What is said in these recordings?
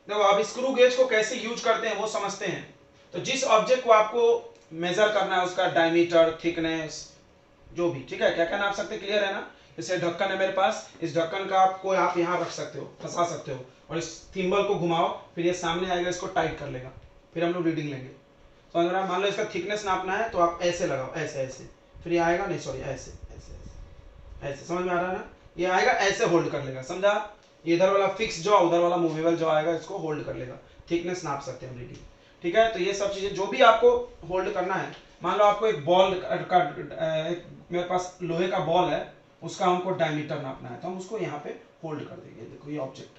देखो अब screw gauge को कैसे यूज करते हैं वो समझते हैं। तो जिस ऑब्जेक्ट को आपको मेजर करना है उसका डायमीटर, थिकनेस, जो भी, ठीक है, क्या क्या नाप सकते हैं, क्लियर है ना। जैसे ढक्कन है मेरे पास, इस ढक्कन का आपको आप यहाँ रख सकते हो, फंसा सकते हो, और इस थिम्बल को घुमाओ, फिर ये सामने आएगा, इसको टाइट कर लेगा, फिर हम लोग रीडिंग लेंगे। तो अगर मान लो इसका थिकनेस नापना है तो आप ऐसे लगाओ, ऐसे ऐसे, फिर ये आएगा, नहीं सॉरी, ऐसे ऐसे ऐसे ऐसे, समझ में आ रहा है ना। ये आएगा ऐसे होल्ड कर लेगा, समझा। ये इधर वाला फिक्स जो, उधर वाला मूवेबल जो आएगा, इसको होल्ड कर लेगा। थिकनेस नाप सकते हैं रीडिंग, ठीक है। तो ये सब चीजें जो भी आपको होल्ड करना है, मान लो आपको एक बॉल का मेरे पास लोहे का बॉल है, उसका हमको डायमीटर नापना है, तो हम उसको यहाँ पे होल्ड कर देंगे। देखो ये ऑब्जेक्ट,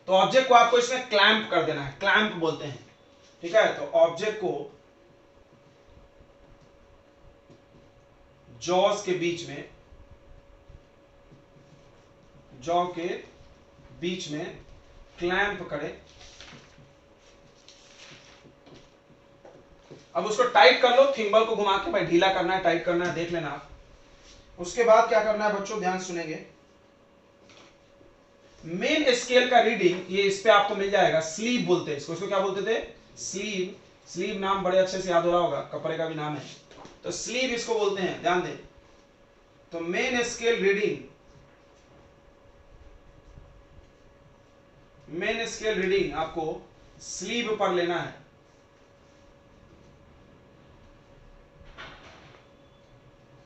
तो ऑब्जेक्ट को आपको इसमें क्लैंप कर देना है, क्लैंप बोलते हैं, ठीक है। तो ऑब्जेक्ट को जॉस के बीच में, जॉ के बीच में क्लैंप करें। अब उसको टाइट कर लो, थिम्बल को घुमा के, भाई ढीला करना है, टाइट करना है, देख लेना आप। उसके बाद क्या करना है बच्चों, ध्यान सुनेंगे। मेन स्केल का रीडिंग ये इस पे आपको मिल जाएगा, स्लीव बोलते हैं इसको। इसको क्या बोलते थे, स्लीव। स्लीव नाम बड़े अच्छे से याद हो रहा होगा, कपड़े का भी नाम है, तो स्लीव इसको बोलते हैं, ध्यान दें। तो main scale reading, main scale reading आपको स्लीव पर लेना है।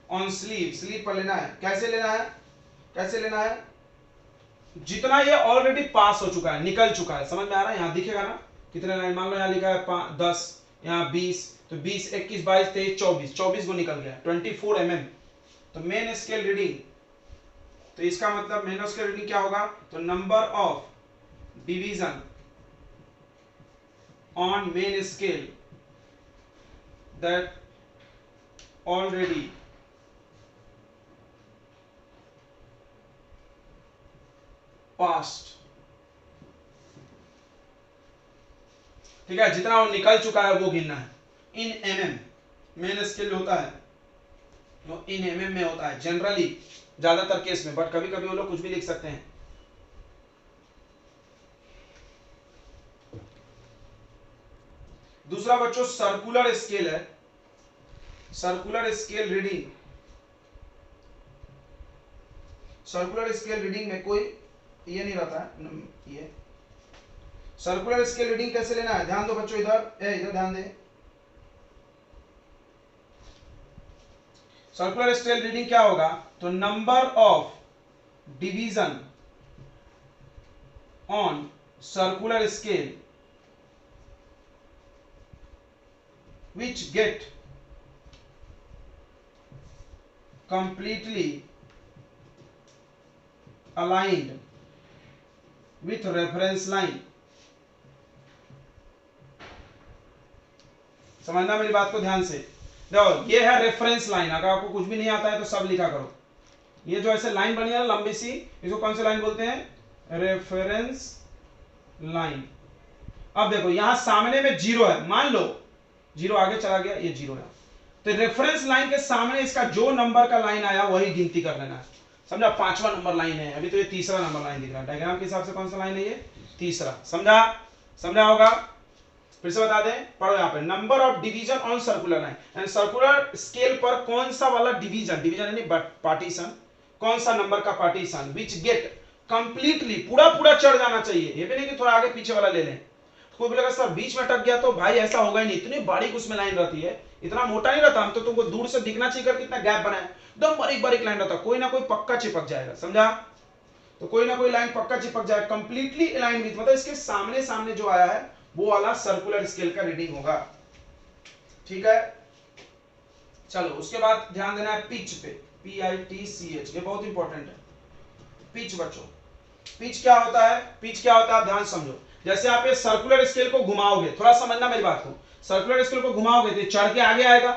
ऑन स्लीव, स्लीव पर लेना है। कैसे लेना है, कैसे लेना है, जितना ये ऑलरेडी पास हो चुका है, निकल चुका है, समझ में आ रहा है। यहां दिखेगा ना कितने लाइन, मान लो यहां लिखा है 10, यहां 20, तो 20, 21, 22, 23, 24, 24 को निकल गया, 24 mm। तो मेन स्केल रीडिंग, तो इसका मतलब मेन स्केल रीडिंग क्या होगा, तो number of division on main scale that already past, ठीक है, जितना वो निकल चुका है वो गिनना है इन mm। मेन स्केल होता है वो इन mm में होता है जनरली, ज्यादातर केस में, बट कभी कभी वो लोग कुछ भी लिख सकते हैं। दूसरा बच्चों सर्कुलर स्केल है, circular scale reading. Circular scale reading में कोई ये नहीं रहता है, ये सर्कुलर स्केल रीडिंग कैसे लेना है, ध्यान दो बच्चों, इधर इधर ध्यान दें। सर्कुलर स्केल रीडिंग क्या होगा, तो number of division on circular scale which get completely aligned with reference line। समझना मेरी बात को ध्यान से। देखो ये है रेफरेंस लाइन, अगर आपको कुछ भी नहीं आता है तो सब लिखा करो। ये जो ऐसे लाइन बनी है ना लंबी सी, इसको कौन सी लाइन बोलते हैं, रेफरेंस लाइन। अब देखो यहां सामने में जीरो है, मान लो जीरो आगे चला गया, ये जीरो है, तो रेफरेंस लाइन के सामने इसका जो नंबर का लाइन आया वही गिनती कर लेना है, समझा। 5वां नंबर लाइन है, अभी तो ये 3रा नंबर लाइन दिख रहा है, डायग्राम के हिसाब से कौन सा लाइन है ये, 3रा, समझा, समझा होगा। फिर से बता दें, पढ़ो यहाँ पे, number of division on circular line, and circular scale पर कौन सा वाला डिवीजन, डिवीजन यानी पार्टीशन, कौन सा नंबर का पार्टीशन विच गेट कंप्लीटली, पूरा पूरा चढ़ जाना चाहिए, ये भी नहीं कि थोड़ा आगे पीछे वाला ले लें। कोई बोलेगा सर बीच में अटक गया, तो भाई ऐसा होगा ही नहीं, इतनी बारीक उसमें लाइन रहती है, इतना मोटा नहीं रहता, हम तो तुमको दूर से दिखना चाहिए कर कितना गैप बनाए, एकदम बारीक बारीक लाइन रहता, कोई ना कोई पक्का चिपक जाएगा, समझा। तो कोई ना कोई लाइन पक्का चिपक जाएगा, कंप्लीटली अलाइन विद, मतलब इसके सामने सामने जो आया है वो वाला सर्कुलर स्केल का रीडिंग होगा, ठीक है। चलो उसके बाद ध्यान देना है पिच पे, PITCH, ये बहुत इंपॉर्टेंट है। पिच बच्चों, पिच क्या होता है, पिच क्या होता है ध्यान समझो। जैसे आप ये सर्कुलर स्केल को घुमाओगे, थोड़ा समझना मेरी बात को, सर्कुलर स्केल को घुमाओगे तो चढ़ के आगे आएगा,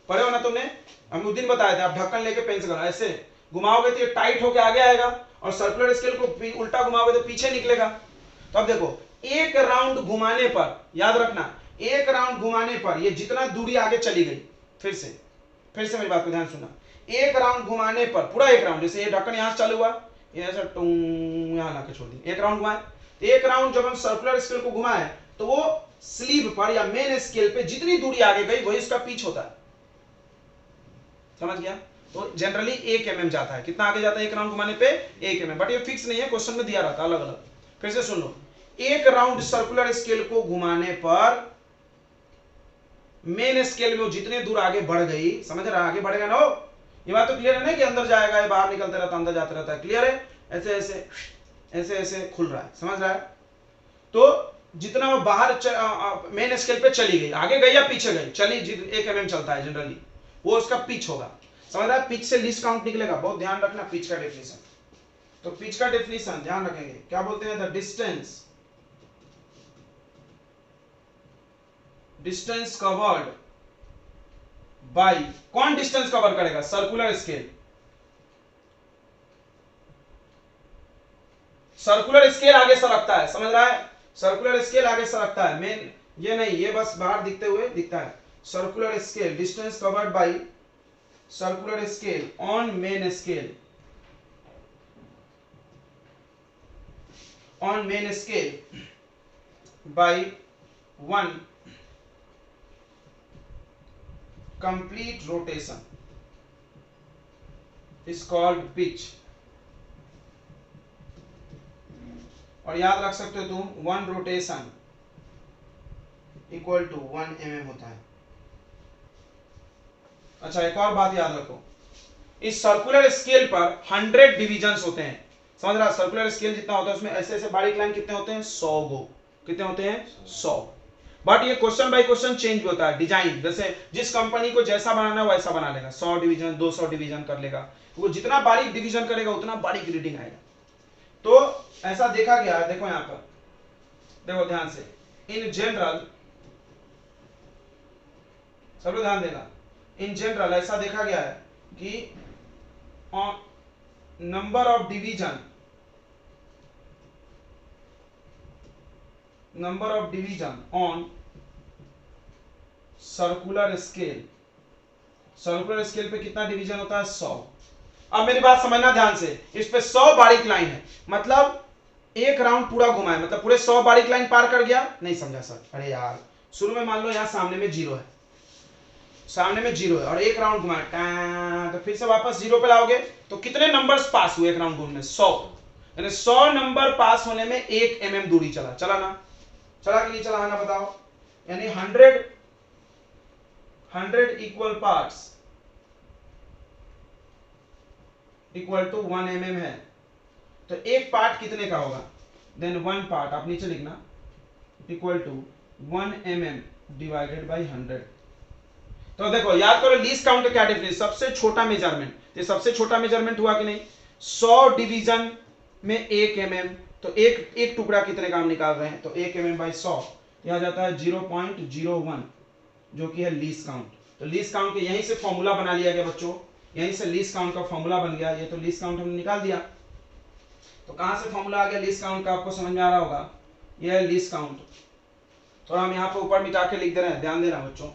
पढ़े हो ना तुमने, हम उस दिन बताए थे, आप ढक्कन लेके पेन से करो, ऐसे घुमाओगे तो ये टाइट होके आगे आएगा, और सर्कुलर स्केल को उल्टा घुमाओगे तो पीछे निकलेगा। तो अब देखो एक राउंड घुमाने पर, याद रखना, एक राउंड घुमाने पर ये जितना दूरी आगे चली गई, फिर से मेरी बात को ध्यान सुनना, एक राउंड घुमाने पर, पूरा एक राउंड, जैसे ये ढक्कन यहां से चालू हुआ, ये ऐसा टूं यहाँ लाके छोड़ दी, एक राउंड घुमाए। तो एक राउंड जब हम सर्कुलर स्केल को घुमाए तो वो स्लीव पर या मेन स्केल पे जितनी दूरी आगे गई वही उसका पिच होता है, समझ गया। तो जनरली 1 mm जाता है, कितना आगे जाता है एक राउंड घुमाने पे 1 mm, बट ये फिक्स नहीं है, क्वेश्चन में दिया रहता है अलग अलग। फिर से सुन लो, एक राउंड सर्कुलर स्केल को घुमाने पर मेन स्केल में वो जितने दूर आगे बढ़ गई, समझ रहा है, आगे बढ़ेगा ना, ये बात तो क्लियर है ना, कि अंदर जाएगा ये बाहर निकलता रहता, अंदर जाता रहता है, क्लियर है, ऐसे ऐसे ऐसे ऐसे खुल रहा है, समझ रहा है। तो जितना वो बाहर मेन स्केल पे चली गई, आगे गई या पीछे गई, चली 1 mm चलता है जनरली, वो उसका पिच होगा, समझ रहा है। पिच से लीस्ट काउंट निकलेगा, बहुत ध्यान रखना पिच का डेफिनेशन। तो पिच का डेफिनेशन ध्यान रखेंगे, क्या बोलते हैं, द डिस्टेंस कवर्ड बाय, कौन डिस्टेंस कवर करेगा, सर्कुलर स्केल। सर्कुलर स्केल आगे सरकता है, समझ रहा है, सर्कुलर स्केल आगे सरकता है, मेन ये नहीं, ये बस बाहर दिखते हुए दिखता है। Circular scale, distance covered by circular scale on main scale, on main scale bye 1 complete rotation is called pitch। और याद रख सकते हो तुम 1 रोटेशन इक्वल टू 1 mm होता है। अच्छा एक और बात याद रखो, इस सर्कुलर स्केल पर 100 डिविजन्स होते हैं, समझ रहा, सर्कुलर स्केल जितना होता है उसमें ऐसे ऐसे बारीक लाइन कितने होते हैं, 100 गो, कितने होते हैं, 100। बट ये क्वेश्चन बाय क्वेश्चन चेंज भी होता है, डिजाइन, जैसे जिस कंपनी को जैसा बनाना है वैसा बना लेगा, 100 डिवीजन 200 डिवीजन कर लेगा, वो जितना बारीक डिवीजन करेगा उतना बारीक रीडिंग आएगा। तो ऐसा देखा गया है, देखो यहां पर देखो ध्यान से, इन जनरल, सब लोग ध्यान देना, इन जनरल ऐसा देखा गया है कि number of division, number of division on circular scale, circular scale पे कितना डिवीजन होता है, 100। अब मेरी बात समझना ध्यान से, इस पे 100 बारीक लाइन है, मतलब एक राउंड पूरा घुमाए, मतलब पूरे 100 बारीक लाइन पार कर गया, नहीं समझा सर, अरे यार शुरू में मान लो यहां सामने में 0 है, सामने में 0 है और एक राउंड घुमाए, तो फिर से वापस 0 पे लाओगे तो कितने नंबर्स पास हुए एक राउंड घूमने, 100, यानी 100 नंबर पास होने में 1 mm दूरी चला, चला ना, चला कि नहीं चला, ना बताओ, यानी 100 equal parts equal to 1 mm है, तो एक पार्ट कितने का होगा, देन 1 पार्ट, आप नीचे लिखना, equal to 1 mm divided by 100। तो देखो याद करो लीस्ट काउंट का क्या डिफरेंस, सबसे छोटा मेजरमेंट, ये सबसे छोटा मेजरमेंट हुआ कि नहीं, 100 डिवीजन में 1 mm, तो एक टुकड़ा कितने का हम निकाल रहे हैं, तो 1 mm बाई 100, यह आ जाता है 0.01, जो कि है लीस्ट काउंट। तो लीस्ट काउंट के यहीं से फॉर्मूला बना लिया गया बच्चों, यहीं से लीस्ट काउंट का फॉर्मूला बन गया, ये तो लीस्ट काउंट हमने निकाल दिया। तो कहां से फॉर्मूला आ गया लीस्ट काउंट का, आपको समझ में आ रहा होगा, यह है लीस्ट काउंट। तो हम यहाँ पे ऊपर मिटा के लिख दे रहे हैं, ध्यान देना बच्चों।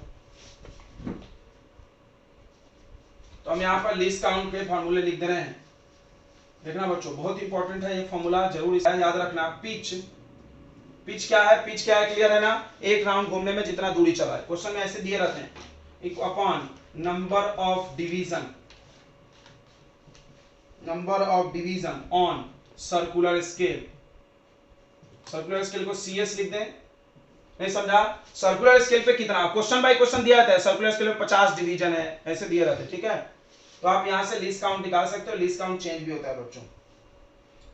तो हम यहाँ पर लीस्ट काउंट के फॉर्मूले लिख दे रहे हैं, देखना बच्चों बहुत इंपॉर्टेंट है ये फॉर्मूला, जरूर इसे याद रखना। पिच, पिच क्या है, पिच क्या है, क्लियर है ना, एक राउंड घूमने में जितना दूरी चला है, क्वेश्चन में ऐसे दिए रहते हैं, upon number of division, number of division on circular scale, circular scale को CS लिख दें, नहीं समझा, सर्कुलर स्केल पे कितना, क्वेश्चन बाय क्वेश्चन दिया रहता है, सर्कुलर स्केल पे 50 डिवीजन है, ऐसे दिए रहते हैं, ठीक है। तो आप यहां से लीस्ट काउंट निकाल सकते हो, लीस्ट काउंट चेंज भी होता है बच्चों।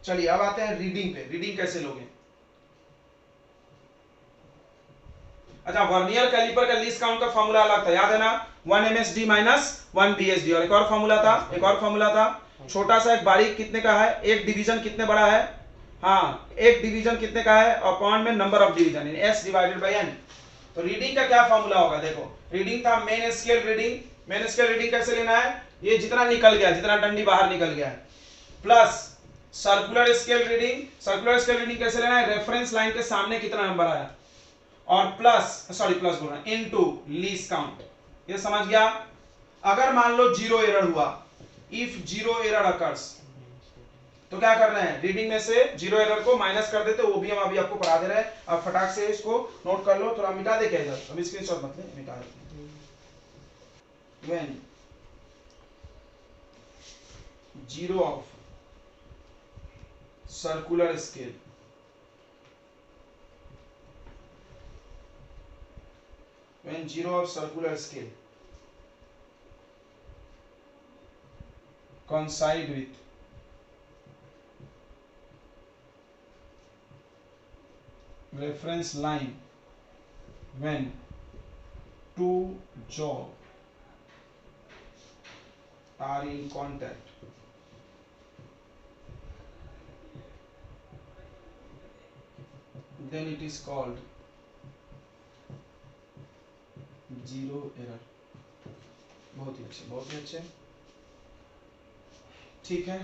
चलिए अब आते हैं रीडिंग पे, रीडिंग कैसे लोगे। अच्छा वर्नियर कैलिपर का लीस्ट काउंट का फॉर्मूला अलग था, याद है ना, 1 MSD माइनस 1 BSD, और एक और फॉर्मूला था, एक और फॉर्मूला था, छोटा सा एक बारीक कितने का है, एक डिवीजन कितने बड़ा है, हाँ एक डिवीजन कितने का है, अपॉन में number of division S divided by N। तो रीडिंग का क्या फॉर्मूला होगा, देखो रीडिंग था main scale reading, main scale reading कैसे लेना है, ये जितना निकल गया, जितना डंडी बाहर निकल गया है, plus circular scale reading, circular scale reading कैसे लेना है, रेफरेंस लाइन के सामने कितना नंबर आया, और प्लस प्लस बोलना इनटू लीस्ट काउंट, ये समझ गया। अगर मान लो 0 एरर हुआ, इफ 0 एरर अकर्स, तो क्या कर रहे हैं, रीडिंग में से जीरो एरर को माइनस कर देते, वो भी हम अभी आपको पढ़ा दे रहे हैं। अब फटाक से इसको नोट कर लो, थोड़ा मिटा दे क्या इधर, अभी स्क्रीनशॉट मत ले, मिटा दे। when zero of circular scale when zero of circular scale coincide with reference line when two jaw are in contact, then it is called zero error। बहुत ही अच्छे, बहुत ही अच्छे, ठीक है।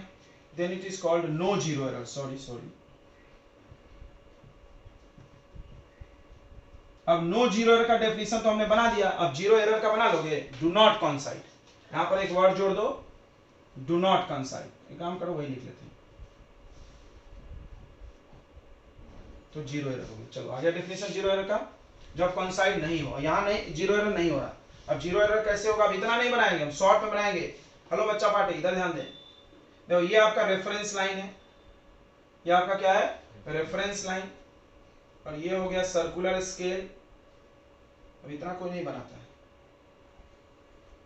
then it is called no zero error, sorry. अब no zero error का definition तो हमने बना दिया, अब जीरो एरर का बना लोगे, डू नॉट कॉन्साइड। यहां पर एक वर्ड जोड़ दो, डू नॉट कॉन्साइड। एक काम करो, वही लिख लेते हैं, तो जीरो एरर होगी। चलो आ गया डेफिनेशन जीरो एरर का, जब कॉन्साइड नहीं हो। यहां नहीं, जीरो एरर नहीं हो रहा। अब जीरो एरर कैसे होगा, अब इतना नहीं बनाएंगे हम, शॉर्ट में बनाएंगे। हेलो बच्चा पार्टी, इधर ध्यान दें। देखो ये आपका रेफरेंस लाइन है, ये आपका क्या है, रेफरेंस लाइन, और ये हो गया सर्कुलर स्केल। अब इतना कोई नहीं बनाता है,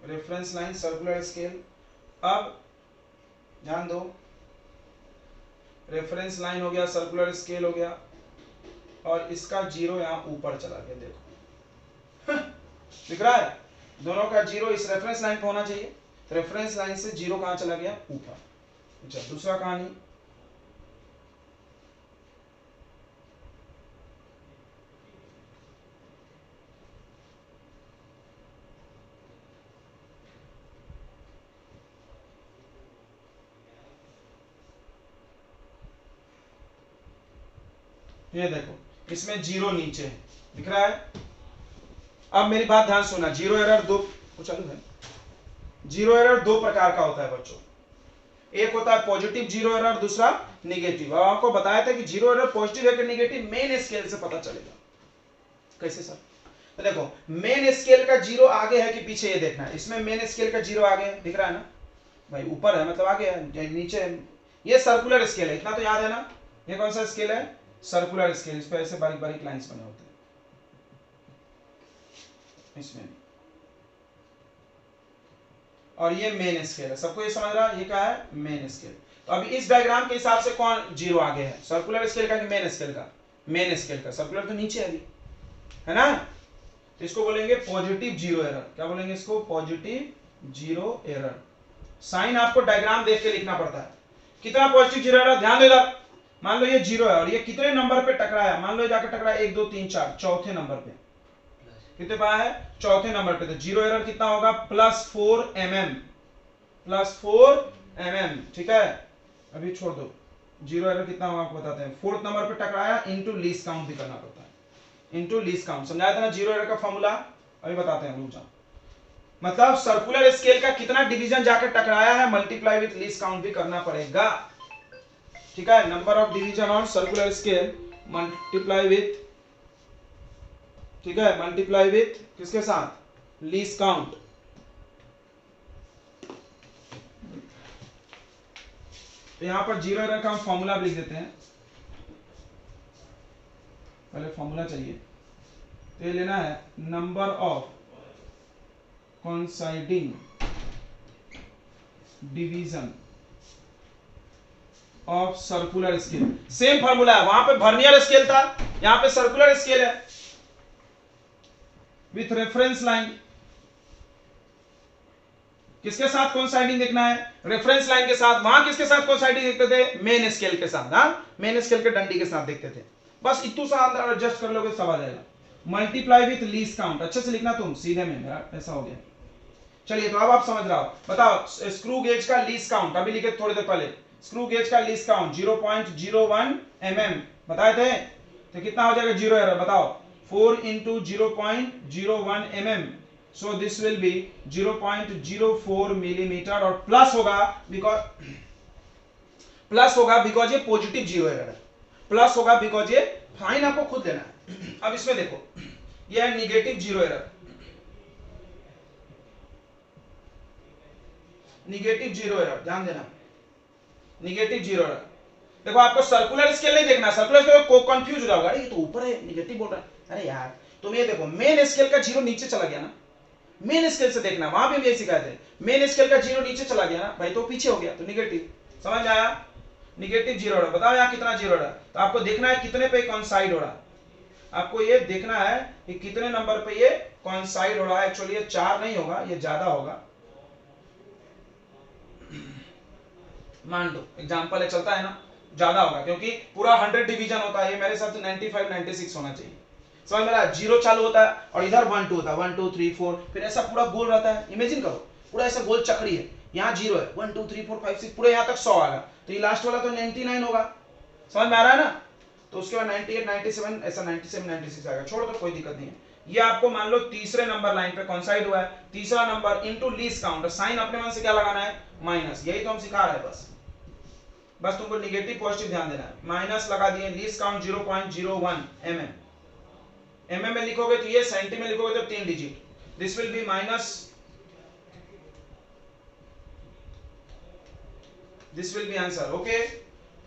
रेफरेंस लाइन, सर्कुलर स्केल। अब ध्यान दो, रेफरेंस लाइन हो गया, सर्कुलर स्केल हो गया, और इसका जीरो यहां ऊपर चला गया, देखो दिख रहा है, दोनों का जीरो इस रेफरेंस लाइन पे होना चाहिए। रेफरेंस लाइन से जीरो कहां चला गया, ऊपर। अच्छा, दूसरा कहानी, ये देखो इसमें जीरो नीचे है, दिख रहा है। अब मेरी बात ध्यान सुनना, जीरो एरर दो, चालू है, जीरो एरर दो प्रकार का होता है बच्चों। एक होता है पॉजिटिव जीरो एरर, दूसरा निगेटिव। अब आपको बताया था कि जीरो एरर पॉजिटिव है कि निगेटिव, मेन स्केल से पता चलेगा। कैसे सर, तो देखो मेन स्केल का जीरो आगे है कि पीछे, ये देखना है। इसमें मेन स्केल का जीरो आगे है, दिख रहा है ना भाई, ऊपर है मतलब आगे है, नीचे है। ये सर्कुलर स्केल है, इतना तो याद है ना। ये कौन सा स्केल है, सर्कुलर स्केल। इस पर ऐसे बारीक बारीक लाइंस बने होते हैं इसमें। और ये मेन स्केल है, सबको ये समझ रहा है, ये क्या है, मेन स्केल। तो अभी इस डायग्राम के हिसाब से कौन जीरो आगे है, सर्कुलर स्केल का कि मेन स्केल का, मेन स्केल का। सर्कुलर तो नीचे है अभी, है ना। तो इसको बोलेंगे पॉजिटिव जीरो एरर। क्या बोलेंगे इसको, पॉजिटिव जीरो एरर। साइन आपको डायग्राम देख के लिखना पड़ता है। कितना पॉजिटिव जीरो एरर, ध्यान दो इधर। मान लो ये जीरो है और ये कितने नंबर पे टकराया, मान लो जाकर टकराया 1 2 3 4, चौथे नंबर पे। कितने पे है, चौथे नंबर पे। तो जीरो एरर कितना होगा, +4 mm, +4 mm, ठीक है। अभी छोड़ दो, जीरो एरर कितना होगा आपको बताते हैं। फोर्थ नंबर पे टकराया, इनटू लीस्ट काउंट भी करना पड़ता है, इनटू लीस्ट काउंट। समझाया था ना जीरो एरर का फॉर्मूला, अभी बताते हैं, रुक जाओ। मतलब सर्कुलर स्केल का कितना डिवीजन जाकर टकराया है, मल्टीप्लाई विथ लीस्ट काउंट भी करना पड़ेगा, ठीक है। Number of division on circular scale multiply with, ठीक है, मल्टीप्लाई विथ किसके साथ, लीस्ट काउंट। तो यहां पर जीरो एरर का हम फॉर्मूला लिख देते हैं, पहले फॉर्मूला चाहिए। तो ये लेना है, number of coinciding division of circular scale. Same formula है, वहां पे वर्नियर स्केल था, यहां पे सर्कुलर स्केल है, विथ रेफरेंस लाइन। किसके साथ कोइंसाइडिंग देखना है, रेफरेंस लाइन के साथ। वहां किसके साथ कोइंसाइडिंग देखते थे, मेन स्केल के साथ। हाँ, मेन स्केल के डंडी के साथ देखते थे। बस इतू सा अंदर एडजस्ट कर लोगे, सब आ जाएगा। मल्टीप्लाई विथ लीस्ट काउंट, अच्छे से लिखना तुम, सीधे में मेरा ऐसा हो गया। चलिए, तो अब आप समझ रहे हो। बताओ स्क्रू गेज का लीस्ट काउंट, अभी लिखे थोड़ी देर पहले, स्क्रू गेज का लीस्ट काउंट 0.01 mm बताए थे। तो कितना हो जाएगा जीरो एरर, बताओ। 4 × 0.01 mm, so this will be 0.04 millimetre, और प्लस होगा बिकॉज प्लस होगा बिकॉज ये पॉजिटिव जीरो एरर है, प्लस होगा बिकॉज ये फाइन आपको खुद लेना है। अब इसमें देखो ये है negative zero error, negative zero error, ध्यान देना निगेटिव जीरो एरर। देखो आपको सर्कुलर स्केल नहीं देखना, सर्कुलर स्केल को कंफ्यूज हो जाओगा, अरे ये तो ऊपर है निगेटिव बोल रहा है, अरे यार तुम ये देखो मेन स्केल का जीरो नीचे चला गया ना, मेन स्केल से देखना, वहां पे भी यही सिखाए थे, मेन स्केल का जीरो नीचे चला गया ना भाई तो पीछे हो गया, तो निगेटिव, समझ में आया? Negative zero error. बताओ यहाँ कितना जीरो एरर, तो आपको देखना है कितने पे कॉन्साइड हो रहा है, आपको ये देखना है कि कितने नंबर पे ये कॉन्साइड हो रहा है। एक्चुअली ये 4 नहीं होगा, ये ज्यादा होगा, मान लो एग्जांपल है, चलता है ना, ज्यादा होगा क्योंकि पूरा 100 डिवीजन होता है, ये मेरे हिसाब से 95 96 होना चाहिए, समझ में आ रहा है? जीरो चालू होता है और इधर 1 2 होता है, 1 2 3 4, फिर ऐसा पूरा गोल रहता है, इमेजिन करो पूरा ऐसा गोल चक्री है, यहाँ जीरो है, 1 2 3 4 5 6 पूरे यहाँ तक 100 आएगा, तो ये लास्ट वाला तो 99 होगा, समझ में आ रहा है ना? तो उसके बाद 98 97 ऐसा 97 96 आएगा, छोड़ दो कोई दिक्कत नहीं है। ये आपको मान लो तीसरे नंबर लाइन पे कॉन्साइड हुआ है, तीसरा नंबर इनटू लीस्ट काउंट, साइन अपने मन से क्या लगाना है, माइनस, यही तो हम सिखा रहे हैं, बस तुमको निगेटिव पॉजिटिव ध्यान देना है, माइनस लगा दिए, लीस्ट काउंट 0.01 mm, mm में लिखोगे तो ये, सेंटी में लिखोगे तो 3 digit, this will be minus, this will be answer, okay,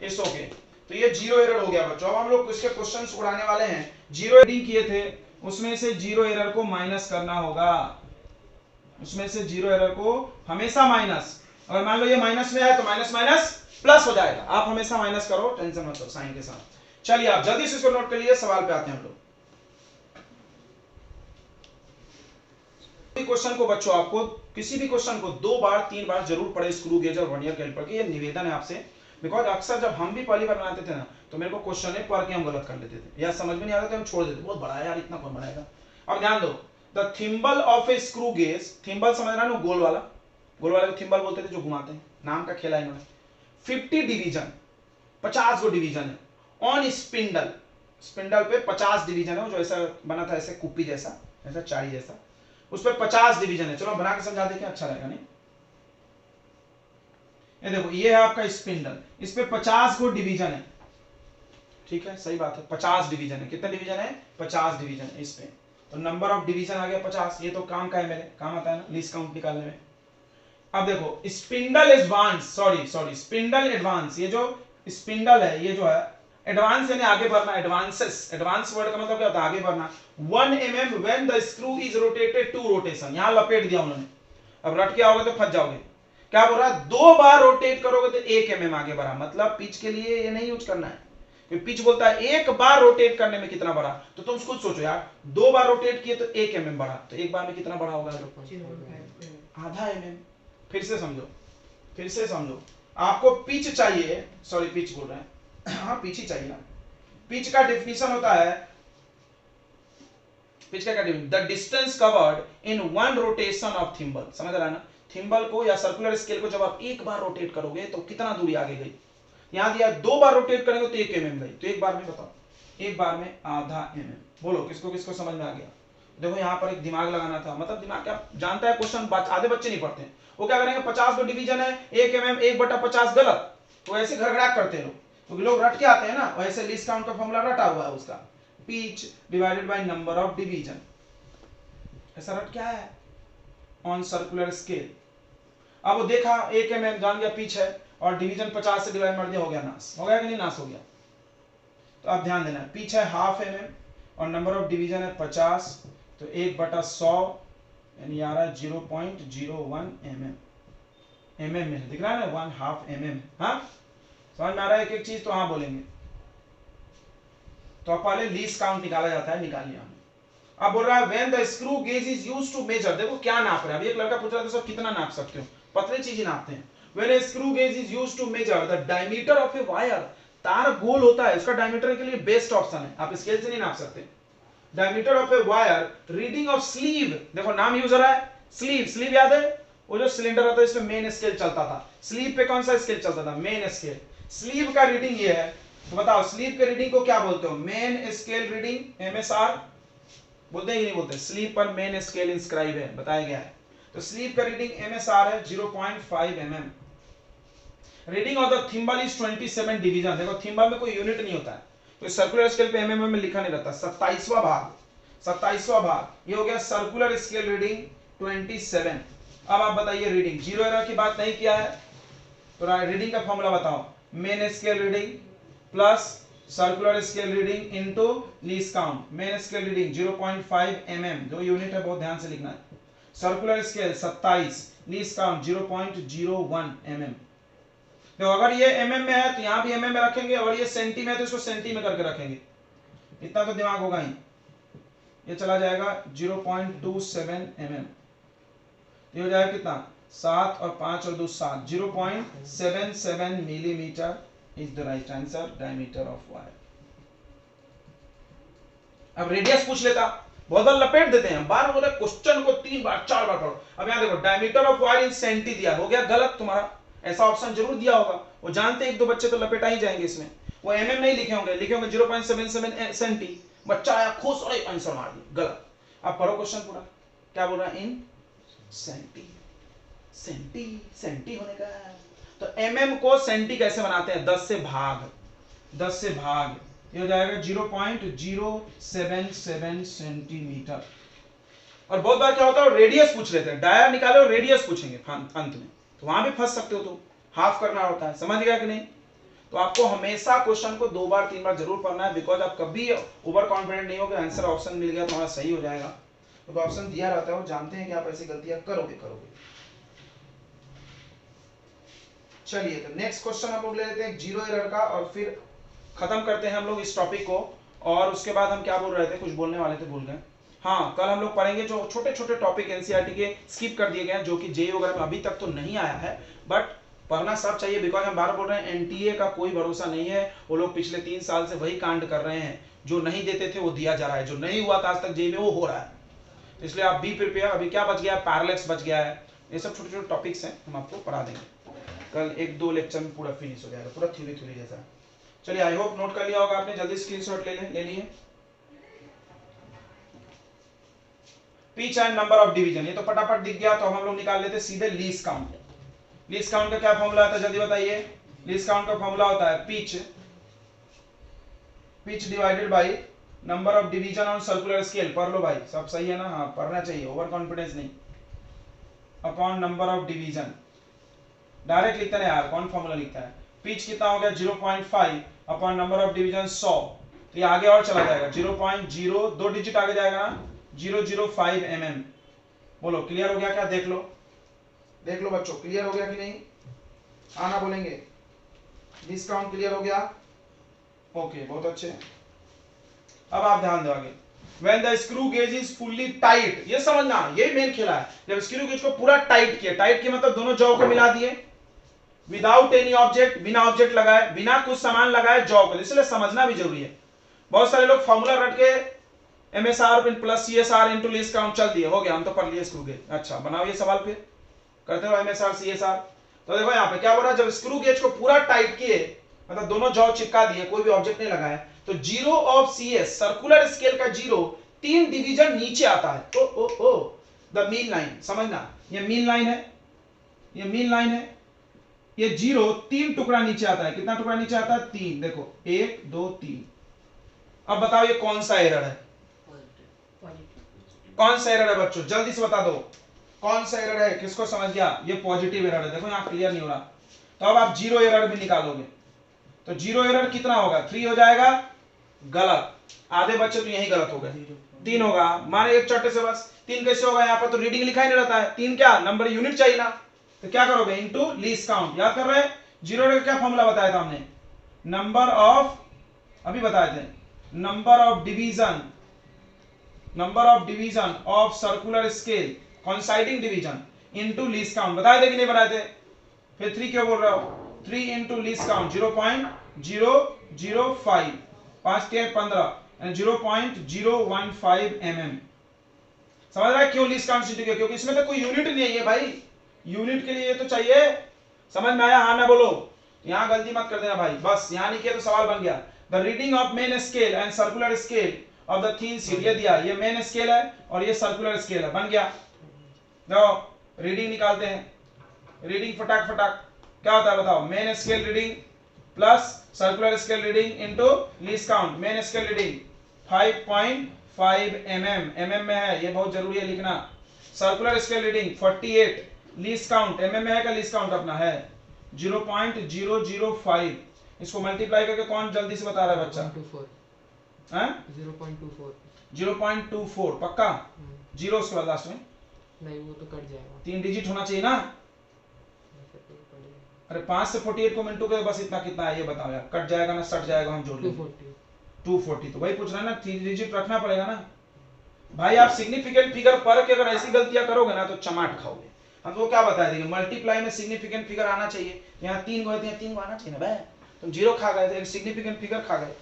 it's okay. तो ये जीरो एरर हो गया बच्चों। अब हम लोग इसके क्वेश्चंस उड़ाने वाले हैं, जीरो एडिंग किए थे उसमें से जीरो एरर को माइनस करना होगा, उसमें से जीरो एरर को हमेशा माइनस, अगर मान लो ये माइनस में है तो माइनस माइनस प्लस हो जाएगा, आप हमेशा माइनस करो, टेंशन मत लो साइन के साथ। चलिए आप जल्दी से इसको नोट कर लीजिए, सवाल पे आते हैं हम लोग। क्वेश्चन को बच्चों आपको किसी भी क्वेश्चन को 2 बार 3 बार जरूर पढ़े, स्क्रू गेज और वर्नियर कैलिपर के, ये निवेदन है आपसे, बिकॉज अक्सर जब हम भी पहली बार बनाते थे ना तो मेरे को क्वेश्चन है पढ़ के हम गलत कर लेते थे या समझ में नहीं आता था, हम छोड़ देते, बहुत बड़ा है यार इतना कौन बनाएगा। अब ध्यान दो, the thimble of A screw gauge, thimble समझ रहा है, गोल वाला, गोल वाले को थिम्बल बोलते थे जो घुमाते हैं, नाम का खेला इन्होंने, 50 डिवीजन, 50 गो डिवीजन है, ऑन स्पिंडल, स्पिंडल पे 50 डिवीजन है, जो ऐसा बना था ऐसे कुप्पी जैसा, ऐसा चारी जैसा, उस पर 50 डिवीजन है। चलो बना के समझा दे क्या अच्छा रहेगा, नहीं? ये देखो ये है आपका स्पिंडल, इस पे 50 गो डिवीजन है, ठीक है सही बात है, 50 डिवीजन है, कितने डिवीजन है, 50 डिवीजन है इस पे, तो नंबर ऑफ डिवीजन आ गया 50, ये तो काम का है मेरे, काम आता है ना लीस्ट काउंट निकालने में। अब देखो spindle advance, sorry spindle advance, ये जो स्पिंडल है ये जो है एडवांस यानी आगे बढ़ना, एडवांसेस, एडवांस वर्ड का मतलब क्या होता है, आगे बढ़ना। 1 mm when the screw is rotated two rotation, यहां लपेट दिया उन्होंने, अब रट के आओगे तो फंस जाओगे, क्या बोल रहा है, 2 बार रोटेट करोगे तो 1 mm आगे बढ़ा, मतलब पिच के लिए ये नहीं यूज करना है, क्योंकि पिच बोलता है 1 बार रोटेट करने में कितना बढ़ा, तो तुम खुद सोचो यार 2 बार रोटेट किए तो 1 mm बढ़ा, तो एक बार में कितना बढ़ा होगा, आधा mm। फिर से समझो, फिर से समझो, आपको पिच चाहिए, सॉरी पिच बोल रहे हैं, हाँ पिच ही चाहिए ना, पिच का डेफिनेशन होता है, पिच का definition, the distance covered in 1 rotation of thimble, समझ रहा है ना, थिम्बल को या सर्कुलर स्केल को जब आप एक बार रोटेट करोगे तो कितना दूरी आगे गई, यहां दिया 2 बार रोटेट करेंगे तो 1 mm गई, तो एक बार में बताओ, एक बार में आधा mm, बोलो किसको किसको समझ में आ गया। देखो यहाँ पर एक दिमाग लगाना था, मतलब दिमाग क्या जानता है, क्वेश्चन आधे बच्चे नहीं पढ़ते, वो क्या करेंगे 50 को डिवीजन है 1 mm 1/50 गलत, तो ऐसे घड़घड़ाहट करते हैं लोग, क्योंकि लोग रट के आते हैं ना, वैसे लीस्ट काउंट का फॉर्मूला रटा हुआ है उसका, pitch divided by number of division, ऐसा रट क्या है ऑन सर्कुलर स्केल। अब वो देखा 1 mm जान गया पिच है और डिवीजन 50 से डिवाइड कर दिया, हो गया नाश, हो गया कि नहीं नाश हो गया। तो अब ध्यान देना, पिच है 1/2 mm और नंबर ऑफ डिवीजन है 50, तो 1/100 यानी आ रहा है 0.01 mm, mm में दिख रहा है ना 1/2 mm, हाँ समझ में आ रहा है एक एक चीज, तो हाँ बोलेंगे, तो पहले लीस्ट काउंट निकाला जाता है, निकाल लिया हमने। अब बोल रहा है when the screw gauge is used to measure, देखो क्या नाप रहे हैं, अभी एक लड़का पूछ रहा था सर कितना नाप सकते हो, पतले चीज ही नापते हैं। When a screw gauge is used to measure the diameter of a wire, तार गोल होता है, उसका डायमीटर के लिए बेस्ट ऑप्शन है, आप स्केल से नहीं नाप सकते। Diameter of a wire, reading of sleeve, देखो नाम यूज हो रहा है स्लीव, स्लीव याद है वो जो सिलेंडर होता है इसमें मेन स्केल चलता था, स्लीव पे कौन सा स्केल चलता था, मेन स्केल, स्लीव का रीडिंग ये है, तो बताओ स्लीव के रीडिंग को क्या बोलते हो, मेन स्केल रीडिंग, MSR बोलते हैं कि नहीं बोलते, स्लीव पर मेन स्केल इंस्क्राइब है, बताया गया है, तो स्लीव का रीडिंग MSR है 0.5 mm। Reading of the thimble is 27 division. देखो थिम्बल में कोई यूनिट नहीं होता है, तो सर्कुलर स्केल पे एमएम में लिखा नहीं रहता। 27वां भाग ये हो गया सर्कुलर स्केल रीडिंग 27। अब आप बताइए रीडिंग, जीरो एरर की बात नहीं किया है, तो रीडिंग का फॉर्मूला बताओ। Main scale reading plus circular scale reading into least count. Main scale reading 0.5 mm, जो यूनिट है बहुत ध्यान से लिखना है। Circular scale 27, least count 0.01 mm। तो अगर ये mm में है तो यहां भी mm में रखेंगे, और ये सेंटी में है तो इसको सेंटी में करके रखेंगे। इतना तो दिमाग होगा ही। ये चला जाएगा 0.27 mm, ये हो जाएगा कितना 7 और 5 और 2 7, 0.77 millimetre is the right answer diameter of wire. अब रेडियस पूछ लेता, बहुत बार लपेट देते हैं, बार बोले क्वेश्चन को 3 बार 4 बार पढ़ो। अब यहां देखो diameter of wire in centi दिया, हो गया गलत तुम्हारा, ऐसा ऑप्शन जरूर दिया होगा। वो जानते हैं एक दो बच्चे तो लपेटा ही जाएंगे इसमें, वो mm नहीं लिखे होंगे, लिखे होंगे 0.77 सेंटी। बच्चा आया खुश और आंसर मार दिया, गलत। अब पढ़ो क्वेश्चन पूरा, क्या बोल रहा है, इन सेंटी। सेंटी होने का है तो mm को सेंटी कैसे बनाते हैं, 10 से भाग, ये हो जाएगा 0.077 सेंटीमीटर। और बहुत बार क्या होता है रेडियस पूछ लेते हैं, डाया निकाले और रेडियस पूछेंगे अंत में, तो वहां भी फंस सकते हो, तो हाफ करना होता है, समझ गया कि नहीं। तो आपको हमेशा क्वेश्चन को 2 बार 3 बार जरूर पढ़ना है, बिकॉज आप कभी ओवर कॉन्फिडेंट नहीं हो कि आंसर ऑप्शन मिल गया तो हमारा सही हो जाएगा। तो ऑप्शन दिया रहता है, वो जानते हैं कि आप ऐसी गलतियां करोगे। चलिए तो नेक्स्ट क्वेश्चन हम लोग ले लेते हैं जीरो एरर का, और फिर खत्म करते हैं हम लोग इस टॉपिक को। और उसके बाद हम क्या बोल रहे थे, कुछ बोलने वाले थे, भूल गए। हाँ, कल हम लोग पढ़ेंगे जो छोटे छोटे टॉपिक एनसीईआरटी के स्किप कर दिए गए हैं, जो कि जेईई वगैरह में अभी तक तो नहीं आया है, बट पढ़ना सब चाहिए। बिकॉज हम बार बोल रहे हैं एनटीए का कोई भरोसा नहीं है, वो लोग पिछले 3 साल से वही कांड कर रहे हैं, जो नहीं देते थे वो दिया जा रहा है, जो नहीं हुआ था आज तक जेईई में वो हो रहा है। इसलिए आप बी प्रिपेयर। अभी क्या बच गया है, पैरेलैक्स बच गया है, ये सब छोटे छोटे टॉपिक्स हैं, हम आपको पढ़ा देंगे। कल 1-2 लेक्चर में पूरा फिनिश हो जाएगा, पूरा थ्योरी जैसा। चलिए, आई होप नोट कर लिया होगा आपने, जल्दी स्क्रीनशॉट ले लिए। Pitch and number of division, ये तो फटाफट दिख गया, तो हम लोग निकाल लेते सीधे लीस्ट काउंट। लीस्ट काउंट का क्या फॉर्मूला आता है, जल्दी बताइए। लीस्ट काउंट का फॉर्मूला होता है pitch divided by number of division on circular scale. पढ़ लो भाई, सब सही है ना, हाँ पढ़ना चाहिए, ओवर कॉन्फिडेंस नहीं, upon number of division. Direct लिखते हैं यार, कौन फॉर्मूला लिखता है। पिच कितना हो गया 0.5 अपॉन नंबर ऑफ डिवीजन 100, तो ये आगे और चला जाएगा 0.0, 2 डिजिट आगे जाएगा ना, 005 mm। बोलो क्लियर हो गया क्या, देख लो बच्चों, क्लियर हो गया कि नहीं, आना बोलेंगे। डिस्काउंट क्लियर हो गया, ओके, बहुत अच्छे। अब आप ध्यान दो आगे। When the screw gauge is fully tight, ये समझना, ये मेन खेला है। जब स्क्रू गेज को पूरा टाइट किया मतलब दोनों जॉ को मिला दिए, विदाउट एनी ऑब्जेक्ट, बिना ऑब्जेक्ट लगाए, बिना कुछ सामान लगाए जॉ को, इसलिए समझना भी जरूरी है। बहुत सारे लोग फॉर्मूला रट के MSR plus CSR into least count चल दिए, हो गया, हम तो पढ़ लिए स्क्रू गेज। अच्छा, बनाओ ये सवाल, फिर करते हो MSR CSR। तो देखो यहाँ पे क्या बोल रहा है, जब स्क्रू गेज को पूरा टाइट किए, मतलब दोनों जॉ चिपका दिए, कोई भी ऑब्जेक्ट नहीं लगाए, तो 0 ऑफ CS सर्कुलर स्केल का 0 3 डिवीजन नीचे आता है। द मीन लाइन, समझना, ये मीन लाइन है, ये मीन लाइन है, ये 0 3 टुकड़ा नीचे आता है। कितना टुकड़ा नीचे आता है, 3। देखो 1 2 3। अब बताओ ये कौन सा एरर है, कौन सा एरर है बच्चों, जल्दी से बता दो कौन सा एरर है, किसको समझ गया, ये पॉजिटिव एरर है। देखो यहाँ क्लियर नहीं हो रहा, तो अब आप 0 एरर भी निकालोगे, तो 0 एरर कितना होगा, 3 हो जाएगा, गलत। आधे बच्चे तो यही गलत हो गए, 3 होगा, माने एक चट्टे से बस 3 कैसे होगा, यहाँ पर तो रीडिंग लिखा ही नहीं रहता है, 3 क्या नंबर यूनिट चाहिए ना, तो क्या करोगे, इनटू लीस्ट काउंट। याद कर रहे हैं, 0 एरर का क्या फॉर्मूला बताया था हमने, नंबर ऑफ, अभी बताए थे, number of division of circular scale coinciding division into least count. बताए थे कि नहीं बताए थे, फिर 3 क्यों बोल रहा हो, 3 into least count 0.005, 5 3 15 and 0.015 mm। समझ रहा है क्यों लीस्ट काउंट सिटी, क्योंकि इसमें तो कोई यूनिट नहीं है भाई, यूनिट के लिए तो चाहिए। समझ में आया, हाँ ना बोलो, यहां गलती मत कर देना भाई, बस यहां नहीं किया तो सवाल बन गया। The reading of main scale and circular scale of the thin seat, ये दिया, ये मेन स्केल है और ये सर्कुलर स्केल है, बन गया। देखो रीडिंग निकालते हैं, रीडिंग फटाक फटाक, क्या होता है बताओ, main scale reading plus circular scale reading into least count. Main scale reading 5.5 mm में है, ये बहुत जरूरी है लिखना। Circular scale reading 48, least count mm में है का लीस्ट काउंट अपना है 0.005। इसको मल्टीप्लाई करके कौन जल्दी से बता रहा है बच्चा? 0.24 पक्का? जीरो उसके बाद लास्ट में नहीं, वो तो कट जाएगा, 3 डिजिट होना चाहिए ना। अरे 5 से 48 को मिनटों के बस इतना कितना है ये बताओ यार, कट जाएगा ना सट जाएगा, हम जोड़ लेंगे 240। तो वही पूछ रहा है ना, 3 डिजिट रखना पड़ेगा ना भाई। आप सिग्निफिकेंट फिगर पर के अगर ऐसी गलतियां करोगे ना तो चमाट खाओगे। हम तो क्या बता देंगे, मल्टीप्लाई में सिग्निफिकेंट फिगर आना चाहिए, यहाँ 3 गए थे, 3 आना चाहिए ना भाई। तुम 0 खा गए थे, एक सिग्निफिकेंट फिगर खा गए।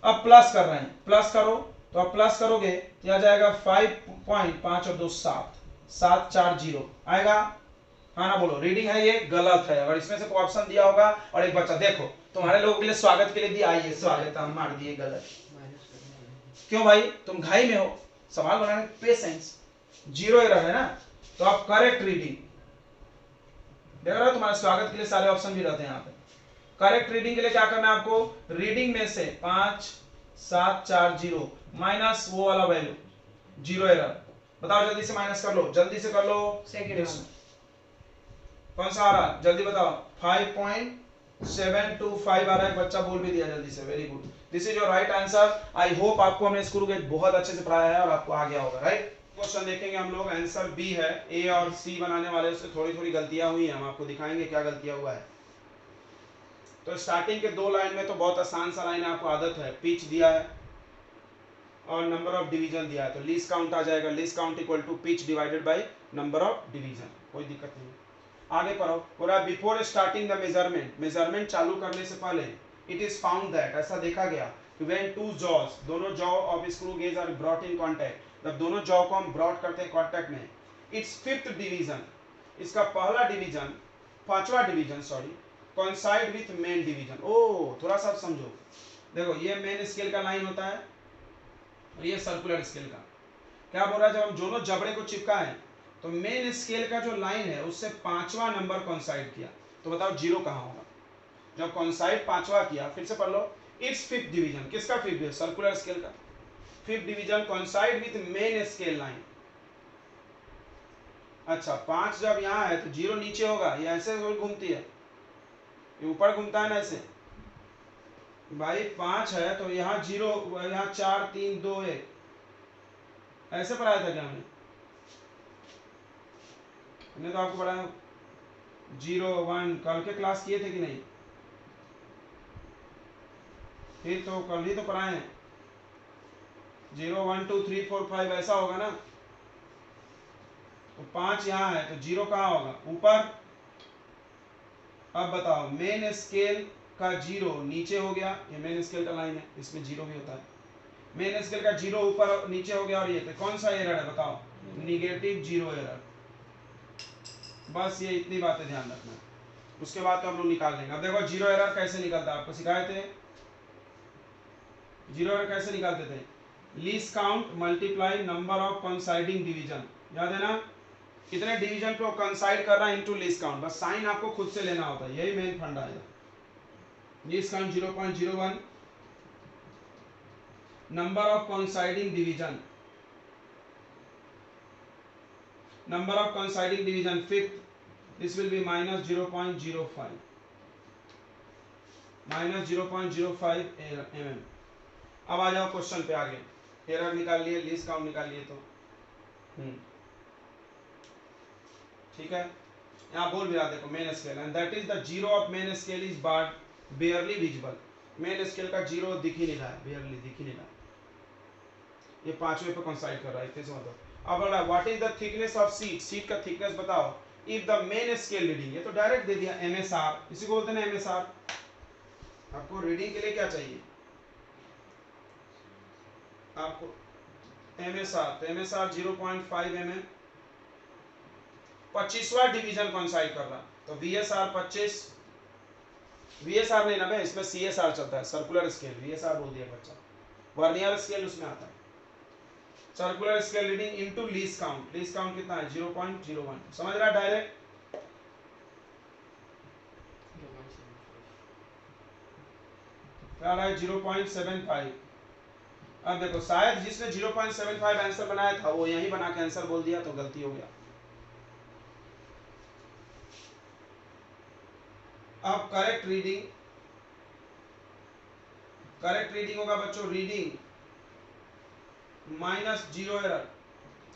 अब प्लस कर रहे हैं, प्लस करो तो अब प्लस करोगे तो आ जाएगा 5.5 और 2 7, 740 आएगा। हाँ ना बोलो, रीडिंग है ये गलत है। अगर इसमें से कोई ऑप्शन दिया होगा और एक बच्चा देखो तुम्हारे लोगों के लिए स्वागत के लिए दिया, आइए स्वागत, हम मार दिए गलत। क्यों भाई, तुम घाई में हो, सवाल बनाने पेशेंस। 0 एरर है ना, तो आप करेक्ट रीडिंग देख रहे हो, तुम्हारे स्वागत के लिए सारे ऑप्शन भी रहते हैं यहाँ पे। करेक्ट रीडिंग के लिए क्या करना है आपको, रीडिंग में से 5740 माइनस वो वाला वैल्यू 0 एरर। बताओ जल्दी से माइनस कर लो, जल्दी से कर लो। सेकंड कौन सा आ रहा है जल्दी बताओ? 5.725 आ रहा है, बच्चा बोल भी दिया जल्दी से, very good, this is your right answer. I hope आपको हमने स्कूल के बहुत अच्छे से पढ़ाया है और आपको आ गया होगा, राइट। क्वेश्चन देखेंगे हम लोग, आंसर बी है। ए और सी बनाने वाले उससे थोड़ी थोड़ी गलतियां हुई हैं, हम आपको दिखाएंगे क्या गलतियां हुआ है। तो स्टार्टिंग के 2 लाइन में तो बहुत आसान सा लाइन, आपको आदत है, पिच दिया है और नंबर ऑफ डिवीजन दिया है, तो लीस्ट काउंट आ जाएगा। Least count equal to pitch divided by number of division, कोई दिक्कत नहीं। आगे पढ़ो, पूरा before starting the measurement, measurement चालू करने से पहले इट इज फाउंड दैट, ऐसा देखा गया व्हेन 2 जॉज, दोनों jaw of screw gauge are brought in contact, जब दोनों जॉ को हम ब्रॉट करते हैं कांटेक्ट में, इट्स फिफ्थ डिवीजन, इसका पहला डिवीजन, पांचवा division sorry, coincide with main division. ओ थोड़ा सा समझो, देखो ये मेन स्केल का लाइन होता है और ये सर्कुलर स्केल का। क्या बोल रहा है, जब हम दोनों जबड़े को चिपकाएं तो मेन स्केल का जो लाइन है उससे 5वां नंबर कोइंसाइड किया, तो बताओ 0 कहां होगा? जब कोइंसाइड 5वां किया, फिर से पढ़ लो, इट्स फिफ्थ डिवीजन, किसका फिफ्थ डिवीजन? सर्कुलर स्केल का fifth division coincide with main scale line. अच्छा 5 जब यहाँ है तो 0 नीचे होगा, ये ऐसे घूमती है, ये ऊपर घूमता है ना ऐसे भाई। 5 है तो यहाँ 0, यहाँ 4 3 2 1, ऐसे पढ़ाया था क्या हमने? हमने तो आपको पढ़ाया 0 1, कल के क्लास किए थे कि नहीं? फिर तो कल ही तो पढ़ाए हैं। 0 1 2 3 4 5 ऐसा होगा ना, तो 5 यहाँ है तो 0 कहाँ होगा? ऊपर। अब बताओ, मेन स्केल का 0 नीचे हो गया, ये मेन स्केल का लाइन है, इसमें 0 भी होता है। मेन स्केल का 0 ऊपर नीचे हो गया, और ये तो कौन सा एरर है बताओ? Negative 0 error. बस ये इतनी बातें ध्यान रखना, उसके बाद तो हम लोग निकाल लेंगे। अब देखो 0 एरर कैसे निकलता है, आपको सिखाए थे 0 एरर कैसे निकालते थे। Least count multiply number of coinciding division, याद है ना? कितने डिवीजन को कोइंसाइड कर रहा है इनटू लीस्ट काउंट, बस साइन आपको खुद से लेना होता है, यही मेन फंडा है। Least count 0.01, number of coinciding division, number of coinciding division fifth, this will be minus 0.05, minus 0.05 mm। अब आ जाओ क्वेश्चन पे आगे, एरर निकाल लिए, लीस्ट काउंट निकाल लिए, तो ठीक है। यहाँ बोल भी रहा देखो main scale, and that is the 0 of main scale is barely visible. Main scale का 0 दिख ही नहीं रहा है, barely दिख ही नहीं रहा, ये 5वें पे कोइंसाइड कर रहा है, इतने से मतलब। अब बोला what is the thickness of sheet, sheet का थिकनेस बताओ if the main scale reading, ये तो डायरेक्ट दे दिया MSR, इसी को बोलते हैं MSR। आपको रीडिंग के लिए क्या चाहिए? आपको MSR, तो MSR 0.5 mm, 25वां डिवीजन कोइंसाइड कर रहा, तो VSR 25, VSR नहीं ना भाई, इसमें CSR चलता है, सर्कुलर स्केल, VSR बोल दिया बच्चा, वर्नियर स्केल उसमें आता है। Circular scale reading into least count, least count कितना है? 0.01, समझ रहा है डायरेक्ट। क्या आ रहा है 0.75। अब देखो शायद जिसने 0.75 आंसर बनाया था वो यही बना के आंसर बोल दिया तो गलती हो गया। अब करेक्ट रीडिंग होगा बच्चों, रीडिंग -0 एरर।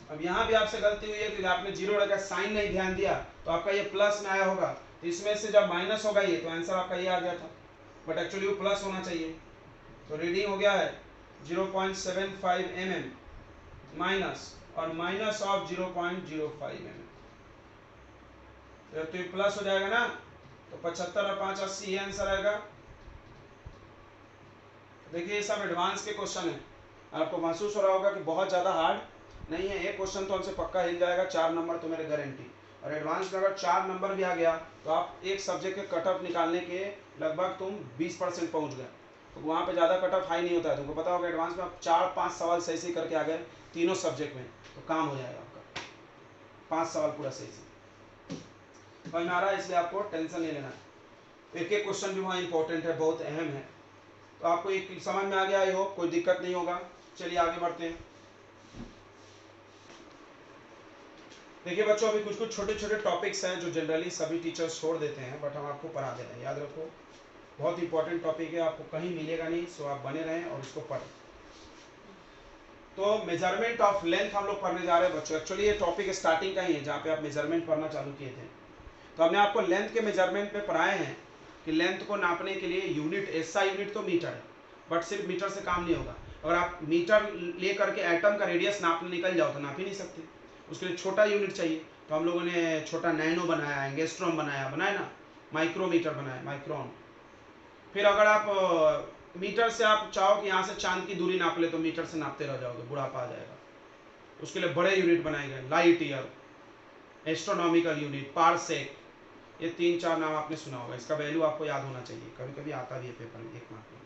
अब यहाँ भी आपसे गलती हुई है कि आपने 0 रखा, साइन नहीं ध्यान दिया, तो आपका ये प्लस में आया होगा, तो इसमें से जब माइनस होगा ये तो आंसर आपका ये आ गया था, बट एक्चुअली वो प्लस होना चाहिए। तो रीडिंग हो गया है 0.75 mm माइनस और माइनस ऑफ 0.05 mm, तो ये प्लस हो जाएगा ना, तो 75 और 5 80 ये आंसर आएगा। देखिए ये सब एडवांस के क्वेश्चन है, आपको महसूस हो रहा होगा कि बहुत ज़्यादा हार्ड नहीं है। एक क्वेश्चन तो हमसे पक्का हिल जाएगा, 4 नंबर तो मेरे गारंटी, और एडवांस में अगर 4 नंबर भी आ गया तो आप एक सब्जेक्ट के कट ऑफ निकालने के लगभग तुम 20% पहुंच गए, तो वहाँ पे ज़्यादा कट ऑफ हाई नहीं होता है। तुमको पता होगा एडवांस में आप 4-5 सवाल सही सही करके आ गए तीनों सब्जेक्ट में, तो काम हो जाएगा आपका, 5 सवाल पूरा सही से समझ में आ रहा है, इसलिए आपको टेंशन नहीं लेना है। एक एक क्वेश्चन भी वहाँ इंपॉर्टेंट है, बहुत अहम है, तो आपको एक समझ में आ गया, आई होप कोई दिक्कत नहीं होगा। चलिए आगे बढ़ते हैं। देखिए बच्चों अभी कुछ कुछ छोटे छोटे टॉपिक्स हैं जो जनरली सभी टीचर्स छोड़ देते हैं, बट हम आपको पढ़ा दे रहे हैं, याद रखो बहुत इंपॉर्टेंट टॉपिक है, आपको कहीं मिलेगा नहीं, सो आप बने रहें और इसको पढ़ें। तो मेजरमेंट ऑफ लेंथ हम लोग पढ़ने जा रहे हैं बच्चों। एक्चुअली ये टॉपिक स्टार्टिंग का ही है जहाँ पे आप मेजरमेंट पढ़ना चालू किए थे, तो हमने आपको लेंथ के मेजरमेंट पे पढ़ाए हैं कि लेंथ को नापने के लिए यूनिट, ऐसा यूनिट तो मीटर है, बट सिर्फ मीटर से काम नहीं होगा। अगर आप मीटर ले करके एटम का रेडियस नापने निकल जाओ तो नाप ही नहीं सकते, उसके लिए छोटा यूनिट चाहिए। तो हम लोगों ने छोटा नैनो बनाया, एंगस्ट्रॉम बनाया ना, माइक्रोमीटर बनाया, माइक्रोन। फिर अगर आप मीटर से आप चाहो कि यहाँ से चांद की दूरी नाप ले तो मीटर से नापते रह जाओगे, बुढ़ापा आ जाएगा। उसके लिए बड़े यूनिट बनाए गए, light year, astronomical unit, parsec, ये 3-4 नाम आपने सुना होगा, इसका वैल्यू आपको याद होना चाहिए, कभी कभी आता भी है पेपर में 1 मार्क में।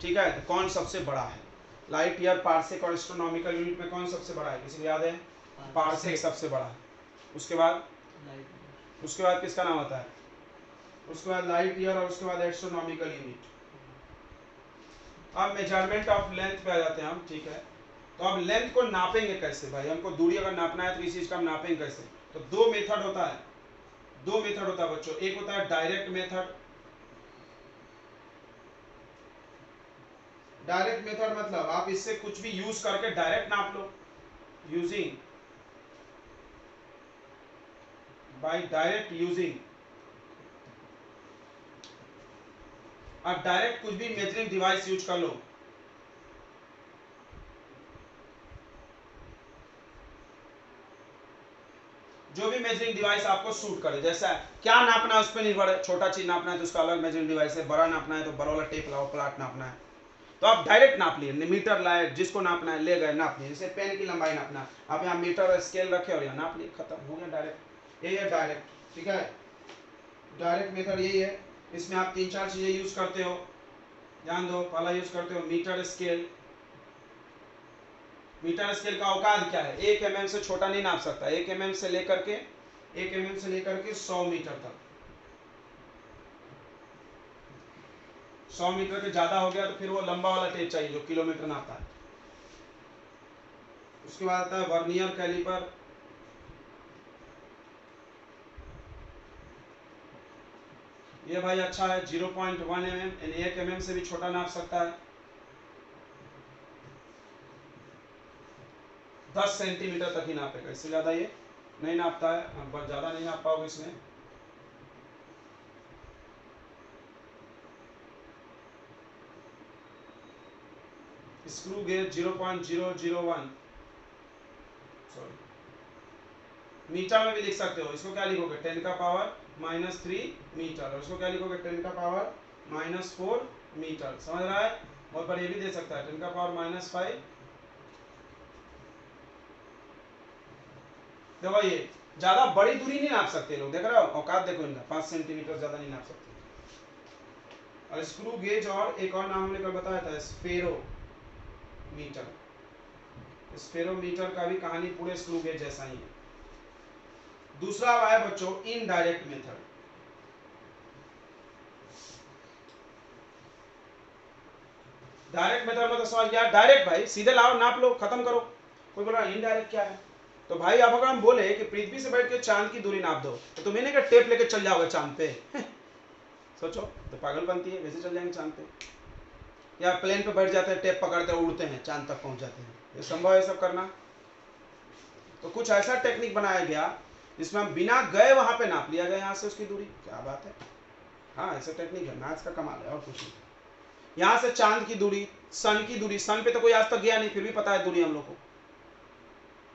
ठीक है, तो कौन सबसे बड़ा है, लाइट ईयर, पारसेक और एस्ट्रोनॉमिकल यूनिट में कौन सबसे बड़ा है, किसी को याद है? पारसेक सबसे बड़ा है। उसके बाद किसका नाम आता है? उसके बाद लाइट ईयर और उसके बाद एस्ट्रोनॉमिकल यूनिट। अब मेजरमेंट ऑफ लेंथ पे आ जाते हैं हम, ठीक है। तो अब लेंथ को नापेंगे कैसे भाई, हमको दूरी अगर नापना है तो इस चीज का हम नापेंगे कैसे? तो दो मेथड होता है बच्चों, एक होता है डायरेक्ट मेथड। डायरेक्ट मेथड मतलब आप इससे कुछ भी यूज करके डायरेक्ट नाप लो, यूजिंग बाय डायरेक्ट यूजिंग। आप डायरेक्ट कुछ भी मेजरिंग डिवाइस यूज कर लो, जो भी मेजरिंग डिवाइस आपको सूट करे, जैसा क्या नापना है उस पर निर्भर है। छोटा चीज नापना है तो उसका अलग मेजरिंग डिवाइस है, बड़ा नापना है तो बड़ा वाला टेप लाओ, प्लाट नापना है तो आप डायरेक्ट नाप लिए, मीटर लाए, जिसको नापना है ले गए नाप लिए। जैसे पेन की लंबाई नापना है, आप यहाँ मीटर स्केल रखे और यहाँ नाप लिए, खत्म हो गया डायरेक्ट। यही है डायरेक्ट, ठीक है, डायरेक्ट मेथड यही है। इसमें आप 3-4 चीजें यूज करते हो, ध्यान दो। पहला यूज करते हो मीटर स्केल। मीटर स्केल का औकात क्या है? 1 mm से छोटा नहीं नाप सकता, 1 mm से लेकर के 100 मीटर तक। 100 मीटर के ज्यादा हो गया तो फिर वो लंबा वाला टेप चाहिए जो किलोमीटर नापता है। उसके बाद आता है वर्नियर कैलिपर। ये भाई अच्छा है, 0.1 mm, 1 mm से भी छोटा नाप सकता है। 10 सेंटीमीटर तक ही नापेगा, इससे ज्यादा ये नहीं नापता है, बस ज्यादा नहीं नाप पाओगे इसमें। स्क्रू गेज 0.001, सॉरी, मीटर में भी लिख सकते हो। इसको क्या लिखोगे? 10 का पावर -3 मीटर, और इसको क्या लिखोगे? 10 का पावर -4 मीटर। समझ रहा है? और पर ये भी दे सकता है 10 का पावर -5। देखो ये ज्यादा बड़ी दूरी नहीं नाप सकते लोग, देख रहे हो औकात देखो इनका, 5 सेंटीमीटर ज्यादा नहीं नाप सकते। और स्क्रू गेज, और एक और नाम हमने कल बताया था, स्फेरोमीटर। स्फेरोमीटर का भी कहानी पूरे स्क्रू गेज जैसा ही है। दूसरा है बच्चों इनडायरेक्ट मेथड। डायरेक्ट मेथड में तो सवाल क्या, डायरेक्ट भाई सीधे लाओ नाप लो खत्म करो। कोई बोल रहा इनडायरेक्ट क्या है, तो भाई अब अगर हम बोले कि पृथ्वी से बैठ के चांद की दूरी नाप दो तो तुम्हें नहीं क्या टेप लेके चल जाओगे चांद पे सोचो तो पागल बनती है, वैसे चल जाएंगे चांद पे, या प्लेन पे बैठ जाते हैं टेप पकड़ते हैं उड़ते हैं चांद तक पहुंच जाते हैं, ये संभव है सब करना? तो कुछ ऐसा टेक्निक बनाया गया जिसमें हम बिना गए वहां पे नाप लिया जाए यहाँ से उसकी दूरी, क्या बात है। हाँ ऐसा टेक्निक है, मैथ्स का कमाल है और कुछ नहीं। यहाँ से चांद की दूरी, सन की दूरी, सन पे तो कोई आज तक गया नहीं फिर भी पता है दूरी हम लोग को,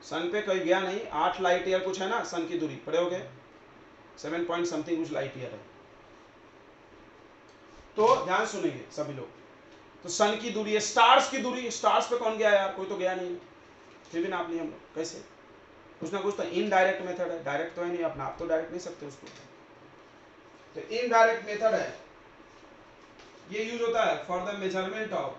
सन पे कोई गया नहीं, 8 लाइट ईयर कुछ है ना सन की दूरी, पढ़े होगे 7 पॉइंट समथिंग कुछ लाइट ईयर है। तो ध्यान सुनेंगे सभी लोग, तो सन की दूरी है, स्टार्स की दूरी, स्टार्स पे कौन गया यार, कोई तो गया नहीं, फिर भी नाप लिया हम लोग, कैसे? कुछ ना कुछ तो इनडायरेक्ट मेथड है, डायरेक्ट तो है नहीं, आप नाप तो डायरेक्ट नहीं सकते उसको, तो इनडायरेक्ट मेथड है, ये यूज होता है for the measurement of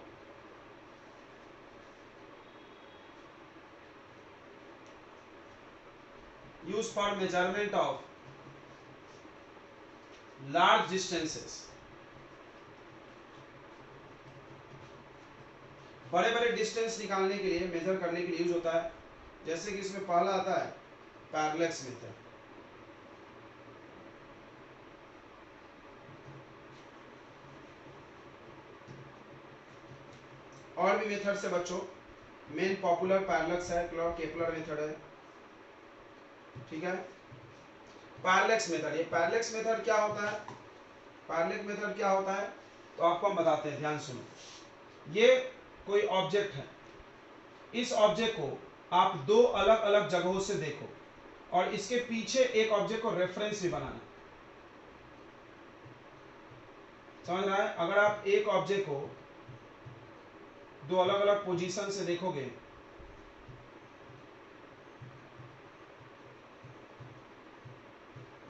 large distances, बड़े बड़े डिस्टेंस निकालने के लिए, मेजर करने के लिए यूज होता है। जैसे कि इसमें पहला आता है पैरेलैक्स मेथड, और भी मेथड से बच्चों, मेन पॉपुलर पैरेलैक्स है, केपलर मेथड है, ठीक है। पैरेलैक्स मेथड, ये पैरेलैक्स मेथड क्या होता है, पैरेलैक्स मेथड क्या होता है तो आपको हम बताते हैं, ध्यान सुनो। ये कोई ऑब्जेक्ट है, इस ऑब्जेक्ट को आप दो अलग अलग जगहों से देखो और इसके पीछे एक ऑब्जेक्ट को रेफरेंस भी बनाना, समझ रहा है? अगर आप एक ऑब्जेक्ट को दो अलग अलग पोजीशन से देखोगे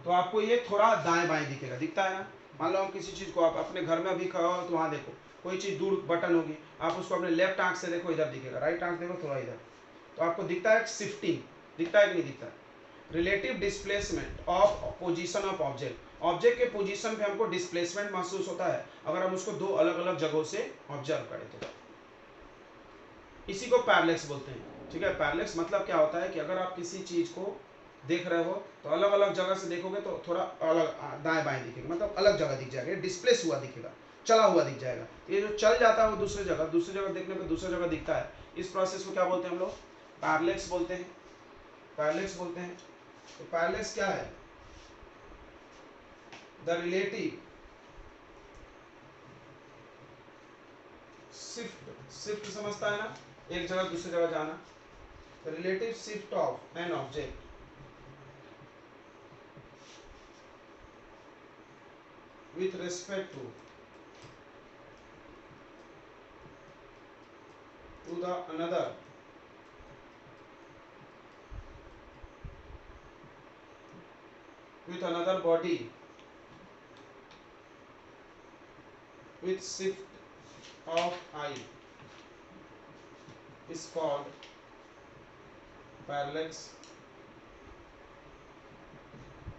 तो आपको ये थोड़ा दाएं बाएं दिखेगा, दिखता है ना? मान लो हम किसी चीज को, आप अपने घर में अभी खड़ा हो तो वहां देखो कोई चीज दूर बटन होगी, आप उसको अपने लेफ्ट आंख से देखो इधर दिखेगा, राइट आंख देखो थोड़ा इधर, तो आपको दिखता है शिफ्टिंग, दिखता है कि नहीं दिखता? Relative displacement of position of object, object के पोजीशन पे हमको डिस्प्लेसमेंट महसूस होता है अगर हम उसको दो अलग अलग जगहों से ऑब्जर्व करें तो, इसी को पैरेलैक्स बोलते हैं, ठीक है। पैरेलैक्स मतलब क्या होता है कि अगर आप किसी चीज को देख रहे हो तो अलग अलग जगह से देखोगे तो थोड़ा अलग दाएं बाएं दिखेगा, मतलब अलग जगह दिख जाएगा, डिस्प्लेस हुआ दिखेगा, चला हुआ दिख जाएगा। ये जो चल जाता है वो दूसरी जगह देखने पे दूसरी जगह दिखता है, इस प्रोसेस को क्या बोलते हैं हम लोग? पैरेलैक्स बोलते हैं, पैरेलैक्स बोलते हैं। तो पैरेलैक्स क्या है? द रिलेटिव शिफ्ट समझता है ना, एक जगह दूसरी जगह जाना, the relative shift of an object with respect to the another with another body with shift of I is called parallax,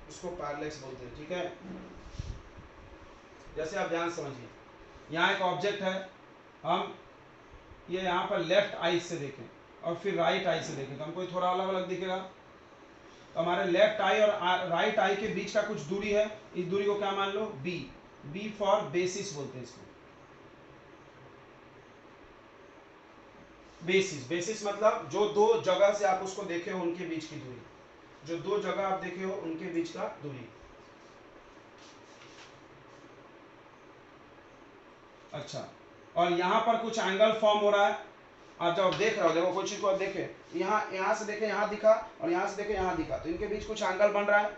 इसको पैरेलैक्स बोलते हैं, ठीक है। जैसे आप ध्यान समझिए, यहाँ एक ऑब्जेक्ट है, हम ये यहाँ पर लेफ्ट आई से देखें और फिर राइट आई से देखें तो हमको थोड़ा अलग अलग दिखेगा, तो हमारे लेफ्ट आई और राइट आई के बीच का कुछ दूरी है, इस दूरी को क्या मान लो? बी, बी फॉर बेसिस बोलते हैं इसको, बेसिस, बेसिस मतलब जो दो जगह से आप उसको देखे हो उनके बीच की दूरी, जो दो जगह आप देखे हो उनके बीच का दूरी। अच्छा, और यहाँ पर कुछ एंगल फॉर्म हो रहा है, आप जब देख रहे हो, देखो कोई चीज को आप देखे, यहाँ से देखे यहाँ दिखा और यहाँ से देखे यहाँ दिखा, तो इनके बीच कुछ एंगल बन रहा है,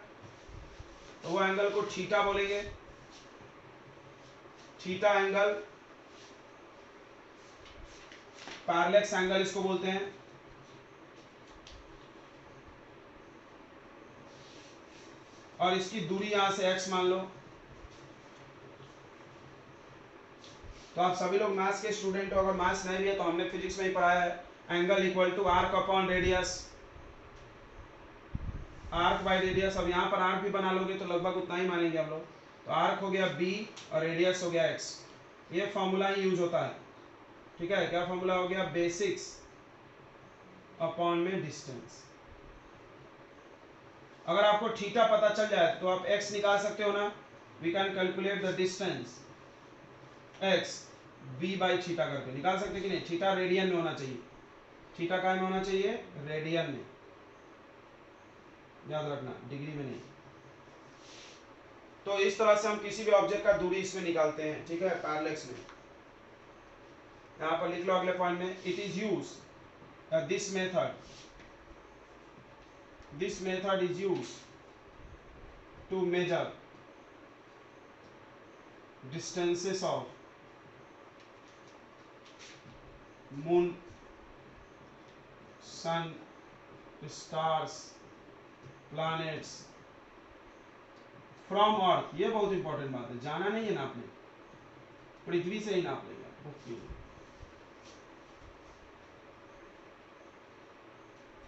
तो वो एंगल को थीटा बोलेंगे, थीटा एंगल, पैरेलैक्स एंगल इसको बोलते हैं। और इसकी दूरी यहां से x मान लो, तो आप सभी लोग मैथ्स के स्टूडेंट हो, अगर मैथ्स नहीं भी है तो हमने फिजिक्स में ही पढ़ाया है, angle equal to arc upon radius, arc by radius. अब यहाँ पर आर्क भी बना लोगे तो लगभग उतना ही मानेंगे हम लोग, तो आर्क हो गया b और रेडियस हो गया x, ये फॉर्मूला ही यूज होता है। ठीक है, क्या फॉर्मूला हो गया, बेसिक्स अपॉन में डिस्टेंस। अगर आपको थीटा पता चल जाए तो आप x निकाल सकते हो ना, we can calculate the distance x b by theta करके निकाल सकते कि नहीं। थीटा रेडियन में होना चाहिए, थीटा काय में होना चाहिए, रेडियन में, याद रखना, डिग्री में नहीं। तो इस तरह से हम किसी भी ऑब्जेक्ट का दूरी इसमें निकालते हैं, ठीक है, पैरेलक्स में। यहां पर लिख लो अगले पॉइंट में, it is use this method is use to measure distances of moon, sun, stars, planets from earth। ये बहुत इंपॉर्टेंट बात है, जाना नहीं है ना आपने, पृथ्वी से ही नाप लेगा। ओके,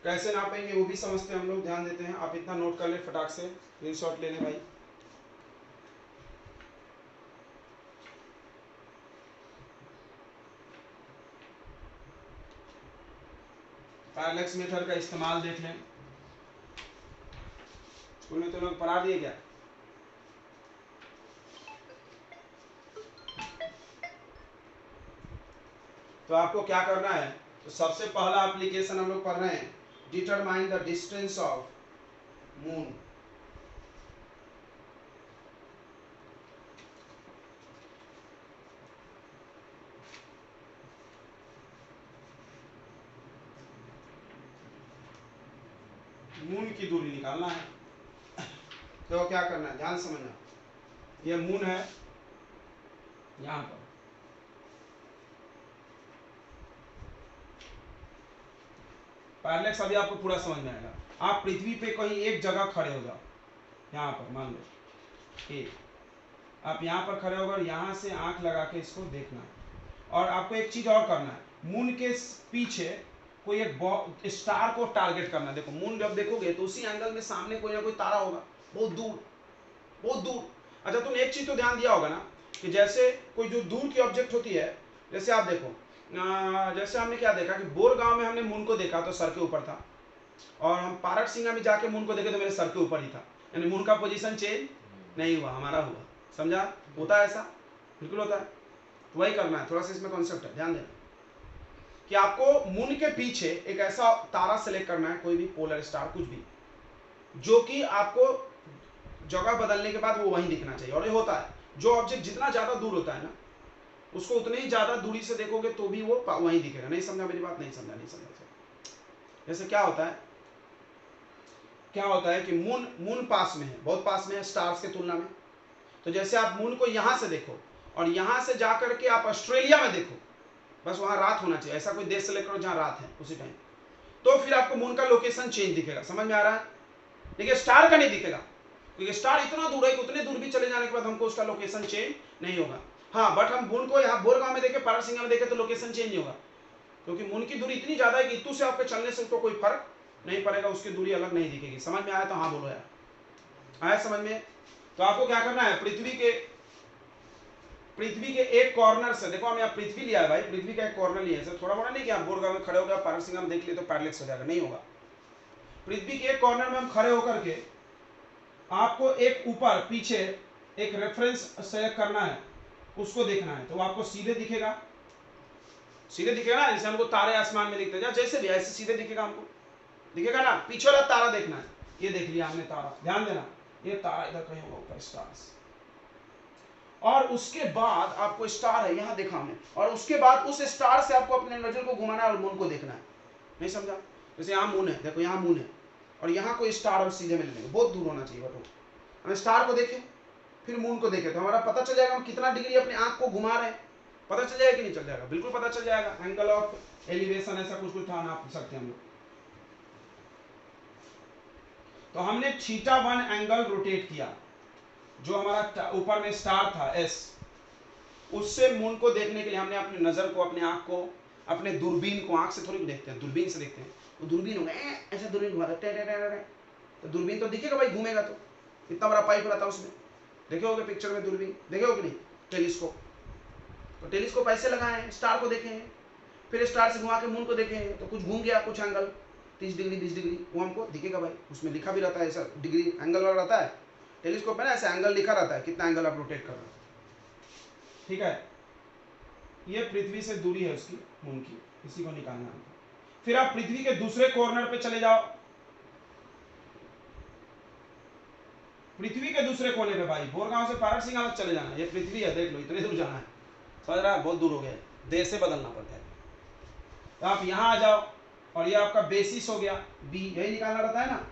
कैसे नापेंगे वो भी समझते हैं हम लोग, ध्यान देते हैं। आप इतना नोट कर ले फटाक से, स्क्रीनशॉट ले लें भाई। पैरेलक्स मेथड का इस्तेमाल देख लें, स्कूल में तो लोग पढ़ा दिए क्या। तो आपको क्या करना है, तो सबसे पहला एप्लीकेशन हम लोग पढ़ रहे हैं, determine the distance of moon. Moon की दूरी निकालना है। तो क्या करना है, ध्यान समझना, ये मून है यहां पर, पैरेलक्स अभी आपको पूरा समझ में आएगा। आप पृथ्वी पे कहीं एक जगह खड़े हो जाओ, यहाँ पर मान लो ए, आप यहाँ पर खड़े होकर यहाँ से आंख लगा के इसको देखना है। और आपको एक चीज और करना है, मून के पीछे कोई एक स्टार को टारगेट करना है। देखो मून जब देखोगे तो उसी एंगल में सामने कोई ना कोई तारा होगा, बहुत दूर, बहुत दूर। अच्छा तुमने एक चीज तो ध्यान दिया होगा ना, कि जैसे कोई जो दूर की ऑब्जेक्ट होती है, जैसे आप देखो, जैसे हमने क्या देखा कि बोरगांव में हमने मून को देखा तो सर के ऊपर था, और हम पारट सिंगा में जाके मून को देखे तो मेरे सर के ऊपर ही था, यानी मून का पोजीशन चेंज नहीं हुआ, हमारा हुआ। समझा, होता है ऐसा, बिल्कुल होता है। तो वही करना है, थोड़ा सा इसमें कॉन्सेप्ट है, ध्यान देना कि आपको मून के पीछे एक ऐसा तारा सेलेक्ट करना है, कोई भी पोलर स्टार कुछ भी, जो कि आपको जगह बदलने के बाद वो वहीं दिखना चाहिए। और ये होता है, जो ऑब्जेक्ट जितना ज्यादा दूर होता है ना, उसको उतनी ही ज्यादा दूरी से देखोगे तो भी वो वहीं दिखेगा। नहीं समझा मेरी बात, नहीं समझा, नहीं समझा। जैसे क्या होता है कि मून पास में है, बहुत पास में है स्टार्स के तुलना में। तो जैसे आप मून को यहां से देखो और यहां से जाकर के आप ऑस्ट्रेलिया में देखो, बस वहां रात होना चाहिए, ऐसा कोई देश सेलेक्ट करो जहां रात है उसी टाइम, तो फिर आपको मून का लोकेशन चेंज दिखेगा। समझ में आ रहा है? देखिए स्टार का नहीं दिखेगा, क्योंकि स्टार इतना दूर है कि उतने दूर भी चले जाने के बाद हमको उसका लोकेशन चेंज नहीं होगा। हाँ, बट हम मून को यहाँ बोरगांव में देखे, पारसिंगा में देखे तो लोकेशन चेंज नहीं होगा, क्योंकि मून की दूरी इतनी ज्यादा है कि इतू से आपके चलने से तो कोई फर्क नहीं पड़ेगा, उसकी दूरी अलग नहीं दिखेगी। समझ में आया तो हाँ बोलो यार, आया समझ में? तो आपको क्या करना है, पृथ्वी के एक कॉर्नर से, देखो हम यहाँ पृथ्वी लिया है भाई, पृथ्वी का एक कॉर्नर लिया है, थोड़ा मोड़ा नहीं कि आप बोरगांव में खड़े हो गए, पारसिंगा में देख लिए तो पैरेलक्स हो जाएगा, नहीं होगा। पृथ्वी के एक कॉर्नर में हम खड़े होकर के आपको एक ऊपर पीछे एक रेफरेंस सेलेक्ट करना है, उसको देखना है, तो आपको सीधे दिखेगा, सीधे दिखेगा ना, जैसे हमको तारे आसमान में दिखते हैं, जैसे भी ऐसे सीधे दिखेगा, हमको दिखेगा ना। पीछे वाला तारा देखना है, ये देख लिया हमने तारा, ध्यान देना, ये तारा इधर कहीं होगा ऊपर, स्टार्स। और उसके बाद आपको स्टार है यहाँ देखा हमने, और उसके बाद उस स्टार से आपको अपने नजर को घुमाना है और मून को देखना है। नहीं समझा? जैसे यहाँ मून है, देखो यहाँ मून है और यहाँ कोई स्टार हम सीधे मिल लेंगे, बहुत दूर होना चाहिए, बट हम स्टार को देखें फिर मून को देखें तो हमारा पता चल जाएगा हम कितना डिग्री अपने आंख को घुमा रहे हैं। पता चल जाएगा कि नहीं चल जाएगा? बिल्कुल पता चल जाएगा। एंगल ऑफ एलिवेशन ऐसा कुछ था, नाप सकते हैं हम लोग। तो हमने θ1 एंगल रोटेट किया, जो हमारा ऊपर में स्टार था एस, उससे मून को देखने के लिए हमने अपनी नजर को, अपने आंख को, अपने दूरबीन को, आंख से थोड़ी देखते हैं, दूरबीन से देखते हैं, वो दूरबीन होगा ऐसा, दूरबीन घुमा तो दूरबीन तो दिखेगा भाई, घूमेगा तो, इतना बड़ा पाइप रहता है उसमें, देखे होगे पिक्चर में दूरबीन, देखे होगे नहीं, टेलीस्कोप, तो टेलीस्कोप ऐसे लगाए हैं, स्टार को देखे हैं, फिर स्टार से घुमा के मून को देखे हैं, तो कुछ घूम गया, कुछ एंगल 30 डिग्री 20 डिग्री वो हमको दिखेगा भाई, उसमें लिखा भी रहता है, ऐसा डिग्री एंगल वाला रहता है टेलीस्कोप में ना, ऐसा एंगल लिखा रहता है कितना एंगल आप रोटेट कर रहे हो। ठीक है, ये पृथ्वी से दूरी है उसकी, मून की, इसी को निकालना है। फिर आप पृथ्वी के दूसरे कॉर्नर पे चले जाओ, पृथ्वी के दूसरे कोने पे भाई, बोरगांव से पारकसिंह चले जाना, ये पृथ्वी है, देख लो इतने दूर जाना है, समझ रहा है, बहुत दूर हो गया है, देश से बदलना पड़ता है। तो आप यहां आ जाओ, और ये आपका बेसिस हो गया, बी, यही निकालना रहता है ना।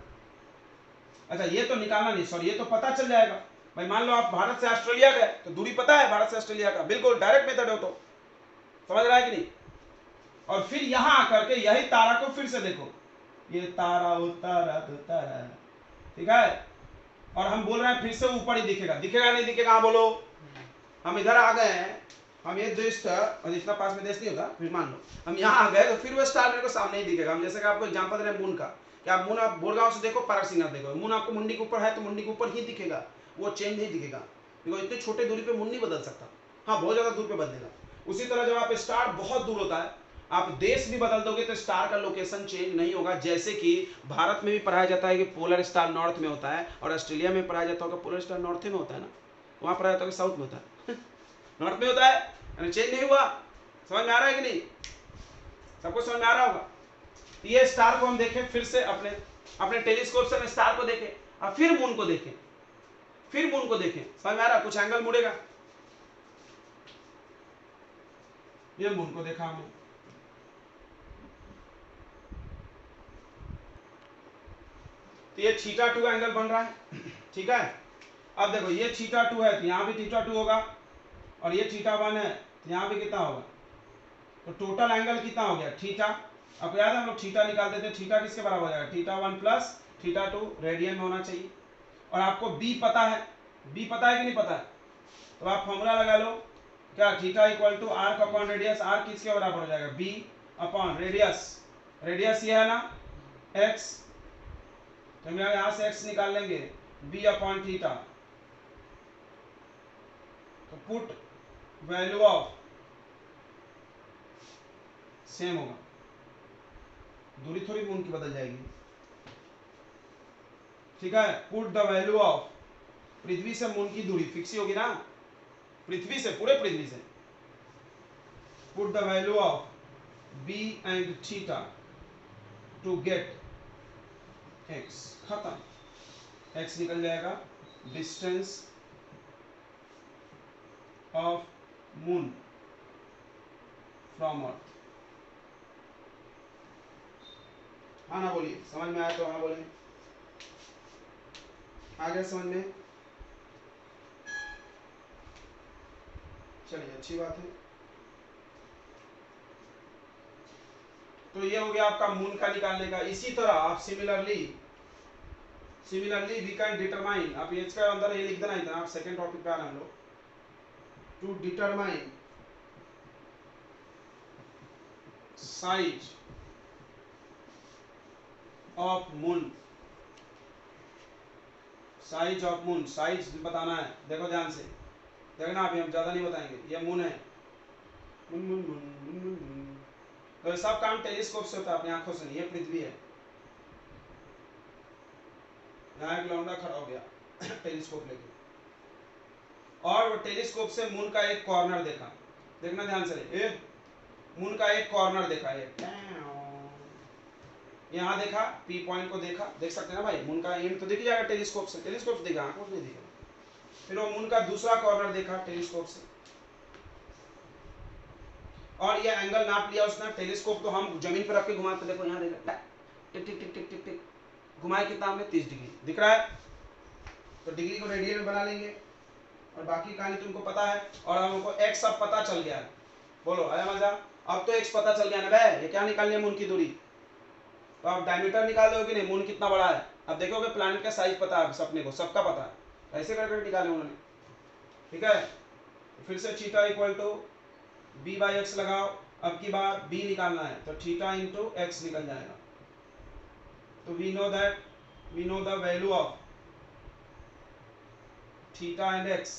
अच्छा ये तो निकालना नहीं, सॉरी, ये तो पता चल जाएगा भाई, मान लो आप भारत से ऑस्ट्रेलिया गए, तो दूरी पता है भारत से ऑस्ट्रेलिया का, बिल्कुल डायरेक्ट मेथड हो, तो समझ रहा है कि नहीं। और फिर यहां आकर के यही तारा को फिर से देखो, ये तारा, वो तारा, तो तारा, ठीक है, और हम बोल रहे हैं फिर से ऊपर ही दिखेगा, दिखेगा नहीं दिखेगा, हाँ बोलो। हम इधर आ गए हैं, हम ये देश था, और इतना पास में देश नहीं होता, फिर मान लो हम यहाँ आ गए, तो फिर वो स्टार मेरे को सामने ही दिखेगा। हम जैसे कि आपको एग्जांपल दे रहे हैं मून का, कि आप मून, आप बोरगांव से देखो, पारकसिंह देखो, मून आपको मुंडी के ऊपर है तो मुंडी के ऊपर ही दिखेगा, वो चेंज नहीं दिखेगा, क्योंकि इतने छोटे दूरी पे मून नहीं बदल सकता, हाँ बहुत ज्यादा दूर पे बदलेगा। उसी तरह जब आप स्टार बहुत दूर होता है, आप देश भी बदल दोगे तो स्टार का लोकेशन चेंज नहीं होगा। जैसे कि भारत में भी पढ़ाया जाता है कि पोलर स्टार नॉर्थ में होता है, और ऑस्ट्रेलिया में पढ़ाया जाता होगा पोलर स्टार नॉर्थ में होता है ना, वहां पढ़ाया जाता है साउथ में होता है नॉर्थ में होता है, यानी चेंज नहीं हुआ। समझ में आ रहा है कि नहीं, सबको समझ में आ रहा होगा। ये स्टार को हम देखें फिर से अपने अपने टेलीस्कोप से, स्टार को देखें, और फिर मून को देखें, फिर मून को देखें, समझ में आ रहा है, कुछ एंगल मुड़ेगा, ये मून को देखा हमने, तो ये θ2 एंगल बन रहा है, ठीक है। अब देखो ये θ2 है, तो यहाँ भी θ2 होगा, और ये θ1 है, तो यहाँ भी कितना होगा, तो टोटल एंगल कितना हो गया थीटा। आपको याद है हम लोग थीटा निकालते थे, थीटा किसके बराबर हो जाएगा, θ1 प्लस θ2 रेडियन में होना चाहिए। और आपको बी पता है, बी पता है कि नहीं पता है, तो आप फॉर्मूला लगा लो, क्या, theta equal to arc upon radius, arc किसके बराबर हो जाएगा, बी अपॉन रेडियस, रेडियस ये है ना एक्स, तो हम यहाँ से x निकाल लेंगे, b अपॉन थीटा, तो पुट वैल्यू ऑफ, सेम होगा, दूरी थोड़ी मून की बदल जाएगी, ठीक है। पुट द वैल्यू ऑफ, पृथ्वी से मून की दूरी फिक्स ही होगी ना, पृथ्वी से, पूरे पृथ्वी से, put the value of b and theta to get x, खत्म, x निकल जाएगा distance of moon from earth. हाँ ना बोलिए, समझ में आया तो हाँ बोलेंगे, आ गया समझ में, चलिए अच्छी बात है। तो ये हो गया आपका मून का निकालने का। इसी तरह आप सिमिलरली वी कैन डिटरमाइन, आप ये इसका अंदर ये लिख देना, इतना आप सेकंड टॉपिक पे आना हम लोग, to determine size of moon, size of moon, size बताना है, देखो ध्यान से देखना, अभी हम ज्यादा नहीं बताएंगे, ये मून है, moon moon moon moon moon moon, तो ये सब काम टेलीस्कोप से होता है, अपनी आंखों से नहीं, ये पृथ्वी है, यहाँ एक लौंडा खड़ा हो गया टेलीस्कोप लेके, और वो टेलीस्कोप से मून का एक कॉर्नर देखा, देखना ध्यान से, मून का एक कॉर्नर देखा, ये यहाँ देखा, पी पॉइंट को देखा, देख सकते हैं ना भाई, मून का एंड तो दिख जाएगा टेलीस्कोप से देखा, आंखों से नहीं दिखेगा। फिर वो मून का दूसरा कॉर्नर देखा टेलीस्कोप से, और ये एंगल नाप लिया उसने, टेलीस्कोप तो हम जमीन पर रख के घुमाते, देखो यहाँ देखा, टिक टिक टिक टिक टिक टिक, घुमाए कितना हमने, 30 डिग्री दिख रहा है, तो डिग्री को रेडियन में बना लेंगे, और बाकी कहानी तुमको पता है, और हमको x अब पता चल गया है, बोलो आया मजा, अब तो x पता चल गया ना भाई, ये क्या निकालनी है मून की दूरी, तो आप डायमीटर निकाल दोगे नहीं, मून कितना बड़ा है, अब देखोगे प्लैनेट का साइज पता है सपने को, सबका पता है, ऐसे करके निकाले उन्होंने, ठीक है। फिर से theta equal to b by x लगाओ, अब की बार b निकालना है, तो थीटा इंटू एक्स निकल जाएगा, तो we know the value of theta and x,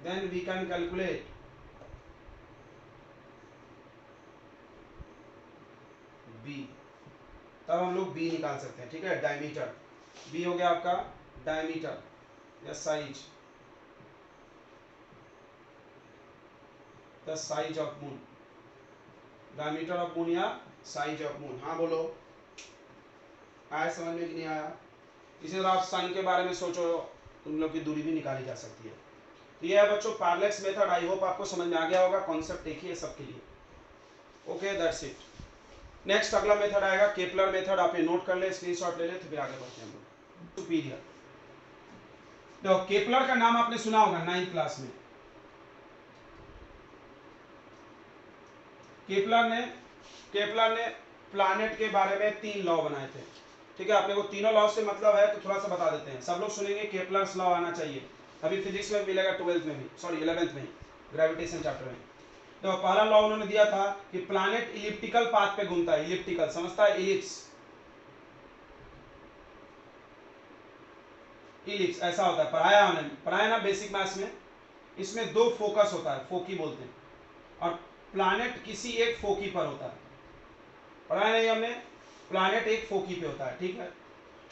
then we can calculate b, तब हम लोग बी निकाल सकते हैं, ठीक है। डायमीटर, बी हो गया आपका डायमीटर या size, the size of moon, diameter of moon या साइज ऑफ मून। हाँ बोलो, आया समझ में कि नहीं आया? इसी तरह आप सन के बारे में सोचो, उन लोग की दूरी भी निकाली जा सकती है। तो ये है बच्चों पैरेलैक्स मेथड। आई होप आपको समझ में आ गया होगा, कॉन्सेप्ट एक ही है सबके लिए। Okay, that's it. नेक्स्ट अगला मेथड आएगा केपलर मेथड। आप ये नोट कर ले, स्क्रीनशॉट ले ले, तो फिर आगे बढ़ते हैं हम लोग। सुपीरियर, देखो केपलर का नाम आपने सुना होगा 9th क्लास में। केपलर ने प्लैनेट के बारे में 3 लॉ बनाए थे, ठीक है। आपने को तीनों लॉ से मतलब है तो थोड़ा सा बता देते हैं। सब लोग सुनेंगे केपलर्स लॉ आना चाहिए, अभी फिजिक्स में मिलेगा 12th में भी, सॉरी 11th में ही, ग्रेविटेशन चैप्टर में। तो पहला लॉ उन्होंने दिया था कि प्लैनेट इलिप्टिकल पाथ पे घूमता है। इलिप्टिकल समझता है, इलिप्स, इलिप्स ऐसा होता है। पढ़ाया ना बेसिक मैथ्स में। इसमें 2 फोकस होता है, फोकी बोलते हैं, और प्लैनेट किसी एक फोकी पर होता है। पढ़ाया नहीं हमने, प्लैनेट एक फोकी पे होता है, ठीक है।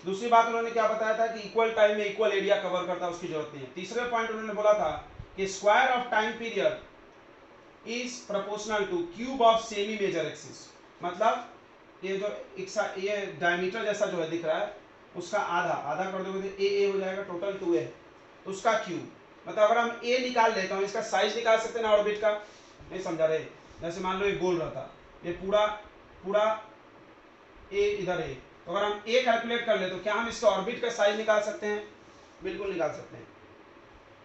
दूसरी बात उन्होंने क्या बताया था कि इक्वल टाइम में इक्वल एरिया कवर करता है, उसकी जरूरत नहीं है। तीसरे पॉइंट उन्होंने बोला था कि square of time period is proportional to cube of semi major axis. मतलब ये जो ये डायमीटर जैसा जो है दिख रहा है, उसका आधा आधा कर दोगे तो ए हो जाएगा, टोटल 2a, उसका क्यूब। मतलब अगर हम ए निकाल लेते हैं, इसका साइज निकाल सकते हैं ना ऑर्बिट का, नहीं समझा रहे? जैसे मान लो ये गोल रहता, ये पूरा ए इधर है, तो अगर हम ए कैलकुलेट कर ले तो क्या हम इसके ऑर्बिट का साइज निकाल सकते हैं? बिल्कुल निकाल सकते हैं।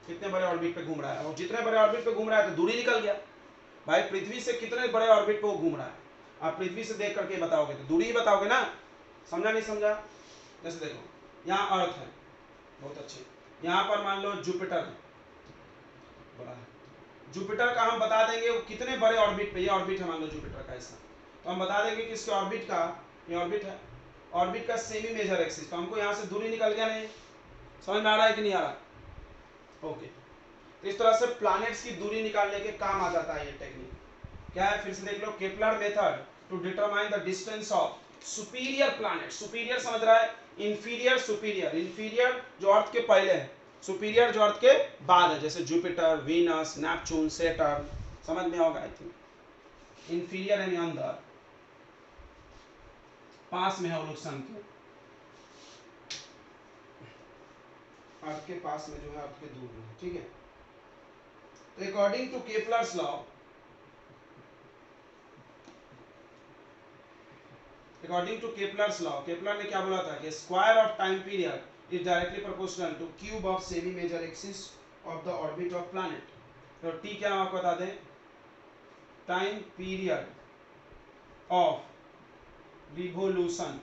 कितने बड़े ऑर्बिट पे घूम रहा है, और जितने बड़े ऑर्बिट पे घूम रहा है तो दूरी निकल गया। भाई पृथ्वी से कितने बड़े ऑर्बिट पे वो घूम रहा है, आप पृथ्वी से देख करके बताओगे तो दूरी ही बताओगे ना। समझा नहीं समझा? जैसे देखो यहाँ अर्थ है, बहुत अच्छे, यहाँ पर मान लो जुपिटर है, बड़ा है। जुपिटर का हम बता देंगे वो कितने बड़े ऑर्बिट पे, ये ऑर्बिट है मान लो जुपिटर का ऐसा, तो हम बता देंगे कि इसके ऑर्बिट का, ये ऑर्बिट है, ऑर्बिट का सेमी मेजर एक्सिस, तो हमको यहाँ से दूरी निकल गया। नहीं समझ में आ रहा है कि नहीं आ रहा? ओके, तो इस तरह से प्लैनेट्स की दूरी निकालने के काम आ जाता है ये टेक्निक। क्या है फिर से देख लो, Kepler method to determine the distance of superior planet. Superior समझ रहा है, इंफीरियर सुपीरियर, इंफीरियर जो अर्थ के पहले है, सुपीरियर जो अर्थ के बाद है, जैसे जुपिटर, वीनस, नेपच्यून, सैटर्न, समझ में होगा आई थिंक। इंफीरियर यानी अंदर, पास में है वो लोग सन के, अर्थ के पास में जो है, अर्थ के दूर में, ठीक है। तो according to Kepler's law, according to Kepler's law, Kepler ने क्या बोला था कि square of time period is directly proportional to cube of semi major axis of the orbit of planet. तो टी क्या हम आपको बता दें, time period of revolution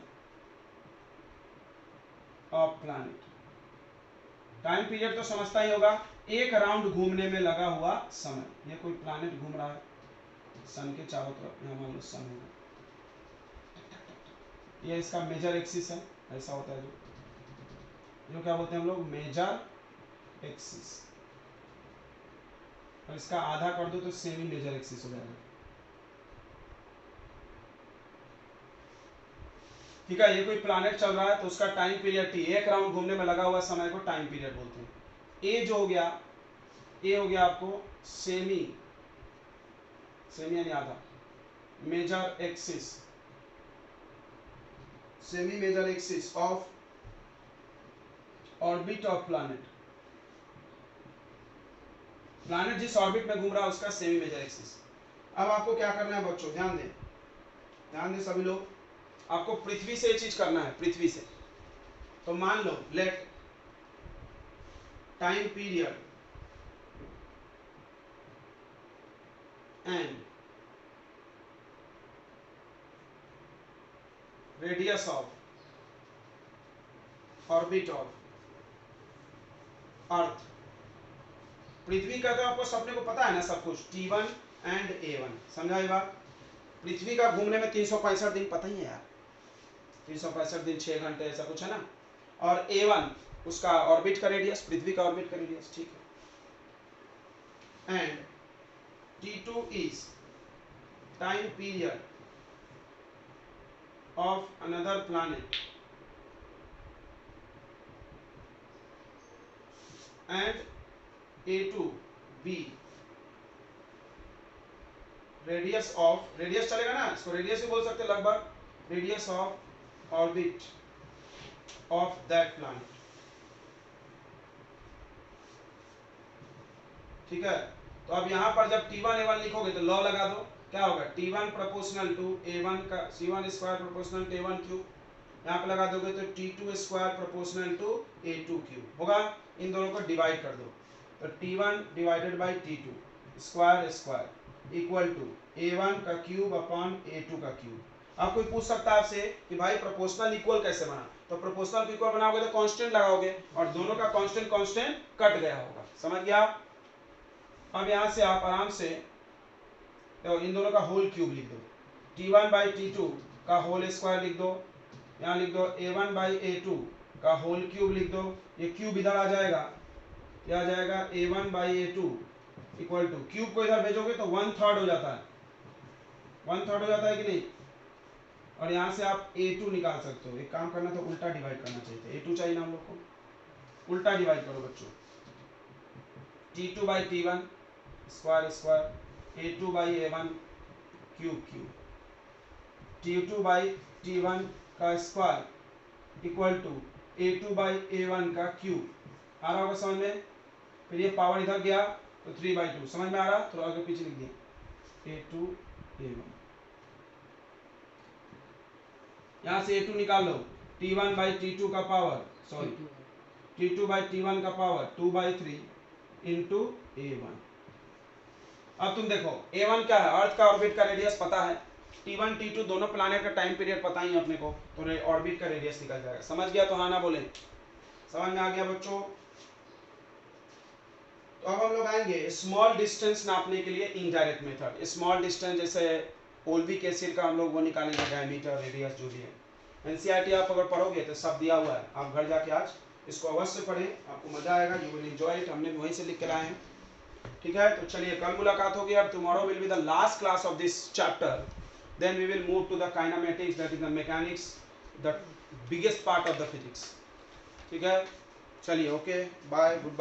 of planet. Time period तो समझता ही होगा, एक राउंड घूमने में लगा हुआ समय। ये कोई प्लैनेट घूम रहा है सन के चारों तरफ, यहाँ मान लो सन होगा, ये इसका मेजर एक्सिस है, ऐसा होता है जो क्या बोलते हैं हम लोग, मेजर एक्सिस, और इसका आधा कर दो तो सेमी मेजर एक्सिस हो जाएगा। ठीक है, ये कोई प्लैनेट चल रहा है तो उसका टाइम पीरियड टी, एक राउंड घूमने में लगा हुआ समय को टाइम पीरियड बोलते हैं। ए जो हो गया, ए हो गया आपको सेमी, सेमी यानी आधा, major axis, semi major axis of orbit of planet. Planet जिस ऑर्बिट में घूम रहा है उसका सेमी मेजर एक्सिस। अब आपको क्या करना है बच्चों, ध्यान दें, ध्यान दें सभी लोग, आपको पृथ्वी से ये चीज करना है, पृथ्वी से। तो मान लो let time period and radius of orbit of Earth. पृथ्वी का तो आपको सबने को पता है ना सब कुछ, T1 एंड A1, समझा ये बात? पृथ्वी का घूमने में 365 दिन, पता ही है यार, 365 दिन 6 घंटे ऐसा कुछ है ना। और A1 उसका ऑर्बिट का रेडियस, पृथ्वी का ऑर्बिट का रेडियस, ठीक है। And T2 is time period of another planet and A to B radius of, radius चलेगा ना, इसको रेडियस भी बोल सकते हैं लगभग, radius of orbit of that planet. ठीक है, तो अब यहां पर जब T1 A1 लिखोगे तो लॉ लगा दो, क्या होगा T1 प्रोपोर्शनल टू A1 का C1 square proportional to A1 cube, यहाँ पे लगा दोगे तो T2 square proportional to A2 cube होगा। इन दोनों को डिवाइड कर दो तो T1 divided by T2 square square equal to A1 का क्यूब अपॉन A2 का क्यूब। अब कोई पूछ सकता है आपसे कि भाई प्रोपोर्शनल इक्वल कैसे बना, तो प्रोपोर्शनल इक्वल बनाओगे तो कांस्टेंट लगाओगे और दोनों का कांस्टेंट कांस्टेंट कट गया होगा, समझ गया। अब यहाँ से आप आराम से तो इन दोनों का होल क्यूब लिख दो, T1 बाई T2 का होल स्क्वायर लिख दो, यहाँ लिख दो A1 बाई A2 का होल क्यूब लिख दो, ये क्यूब इधर आ जाएगा, क्या आ जाएगा A1 by A2 equal to, cube को इधर भेजोगे तो 1/3 हो जाता है, 1/3 हो जाता है कि नहीं। और यहाँ से आप A2 निकाल सकते हो, एक काम करना तो उल्टा डिवाइड करना चाहिए था, A2 चाहिए ना हम लोग को, उल्टा डिवाइड करो बच्चों, T2 by T1 square square A2 by A1 cube cube, T2 by T1 का square equal to A2 by A1 का क्यूब। आ रहा होगा समझ में, फिर ये पावर इधर गया तो 3/2, समझ में आ रहा, थोड़ा आगे पीछे लिख दिया A2 A1, यहाँ से A2 निकाल लो, T1 बाई T2 का power, sorry T2 by T1 का पावर 2/3 इंटू A1। अब तुम देखो A1 क्या है, अर्थ का ऑर्बिट का रेडियस पता है, T1 T2 दोनों प्लैनेट का टाइम पीरियड पता ही है अपने को, तो ऑर्बिट का रेडियस निकल जाएगा। समझ गया तो हाँ ना बोले, समझ में आ गया बच्चों। तो अब हम लोग आएंगे स्मॉल डिस्टेंस नापने के लिए इनडायरेक्ट मेथड। स्मॉल डिस्टेंस जैसे ओल्विक एसिड का हम लोग वो निकालेंगे, डायमीटर रेडियस जो भी है। एनसीईआरटी आप अगर पढ़ोगे तो सब दिया हुआ है, आप घर जाके आज इसको अवश्य पढ़ें, आपको मजा आएगा, यू विल एंजॉय इट, हमने भी वहीं से लिख के लाए हैं। ठीक है, तो चलिए कल मुलाकात होगी, अब tomorrow will be the last class of this chapter, then we will move to the kinematics, that is the mechanics, the biggest part of the physics. ठीक है, चलिए ओके बाय, गुड बाय।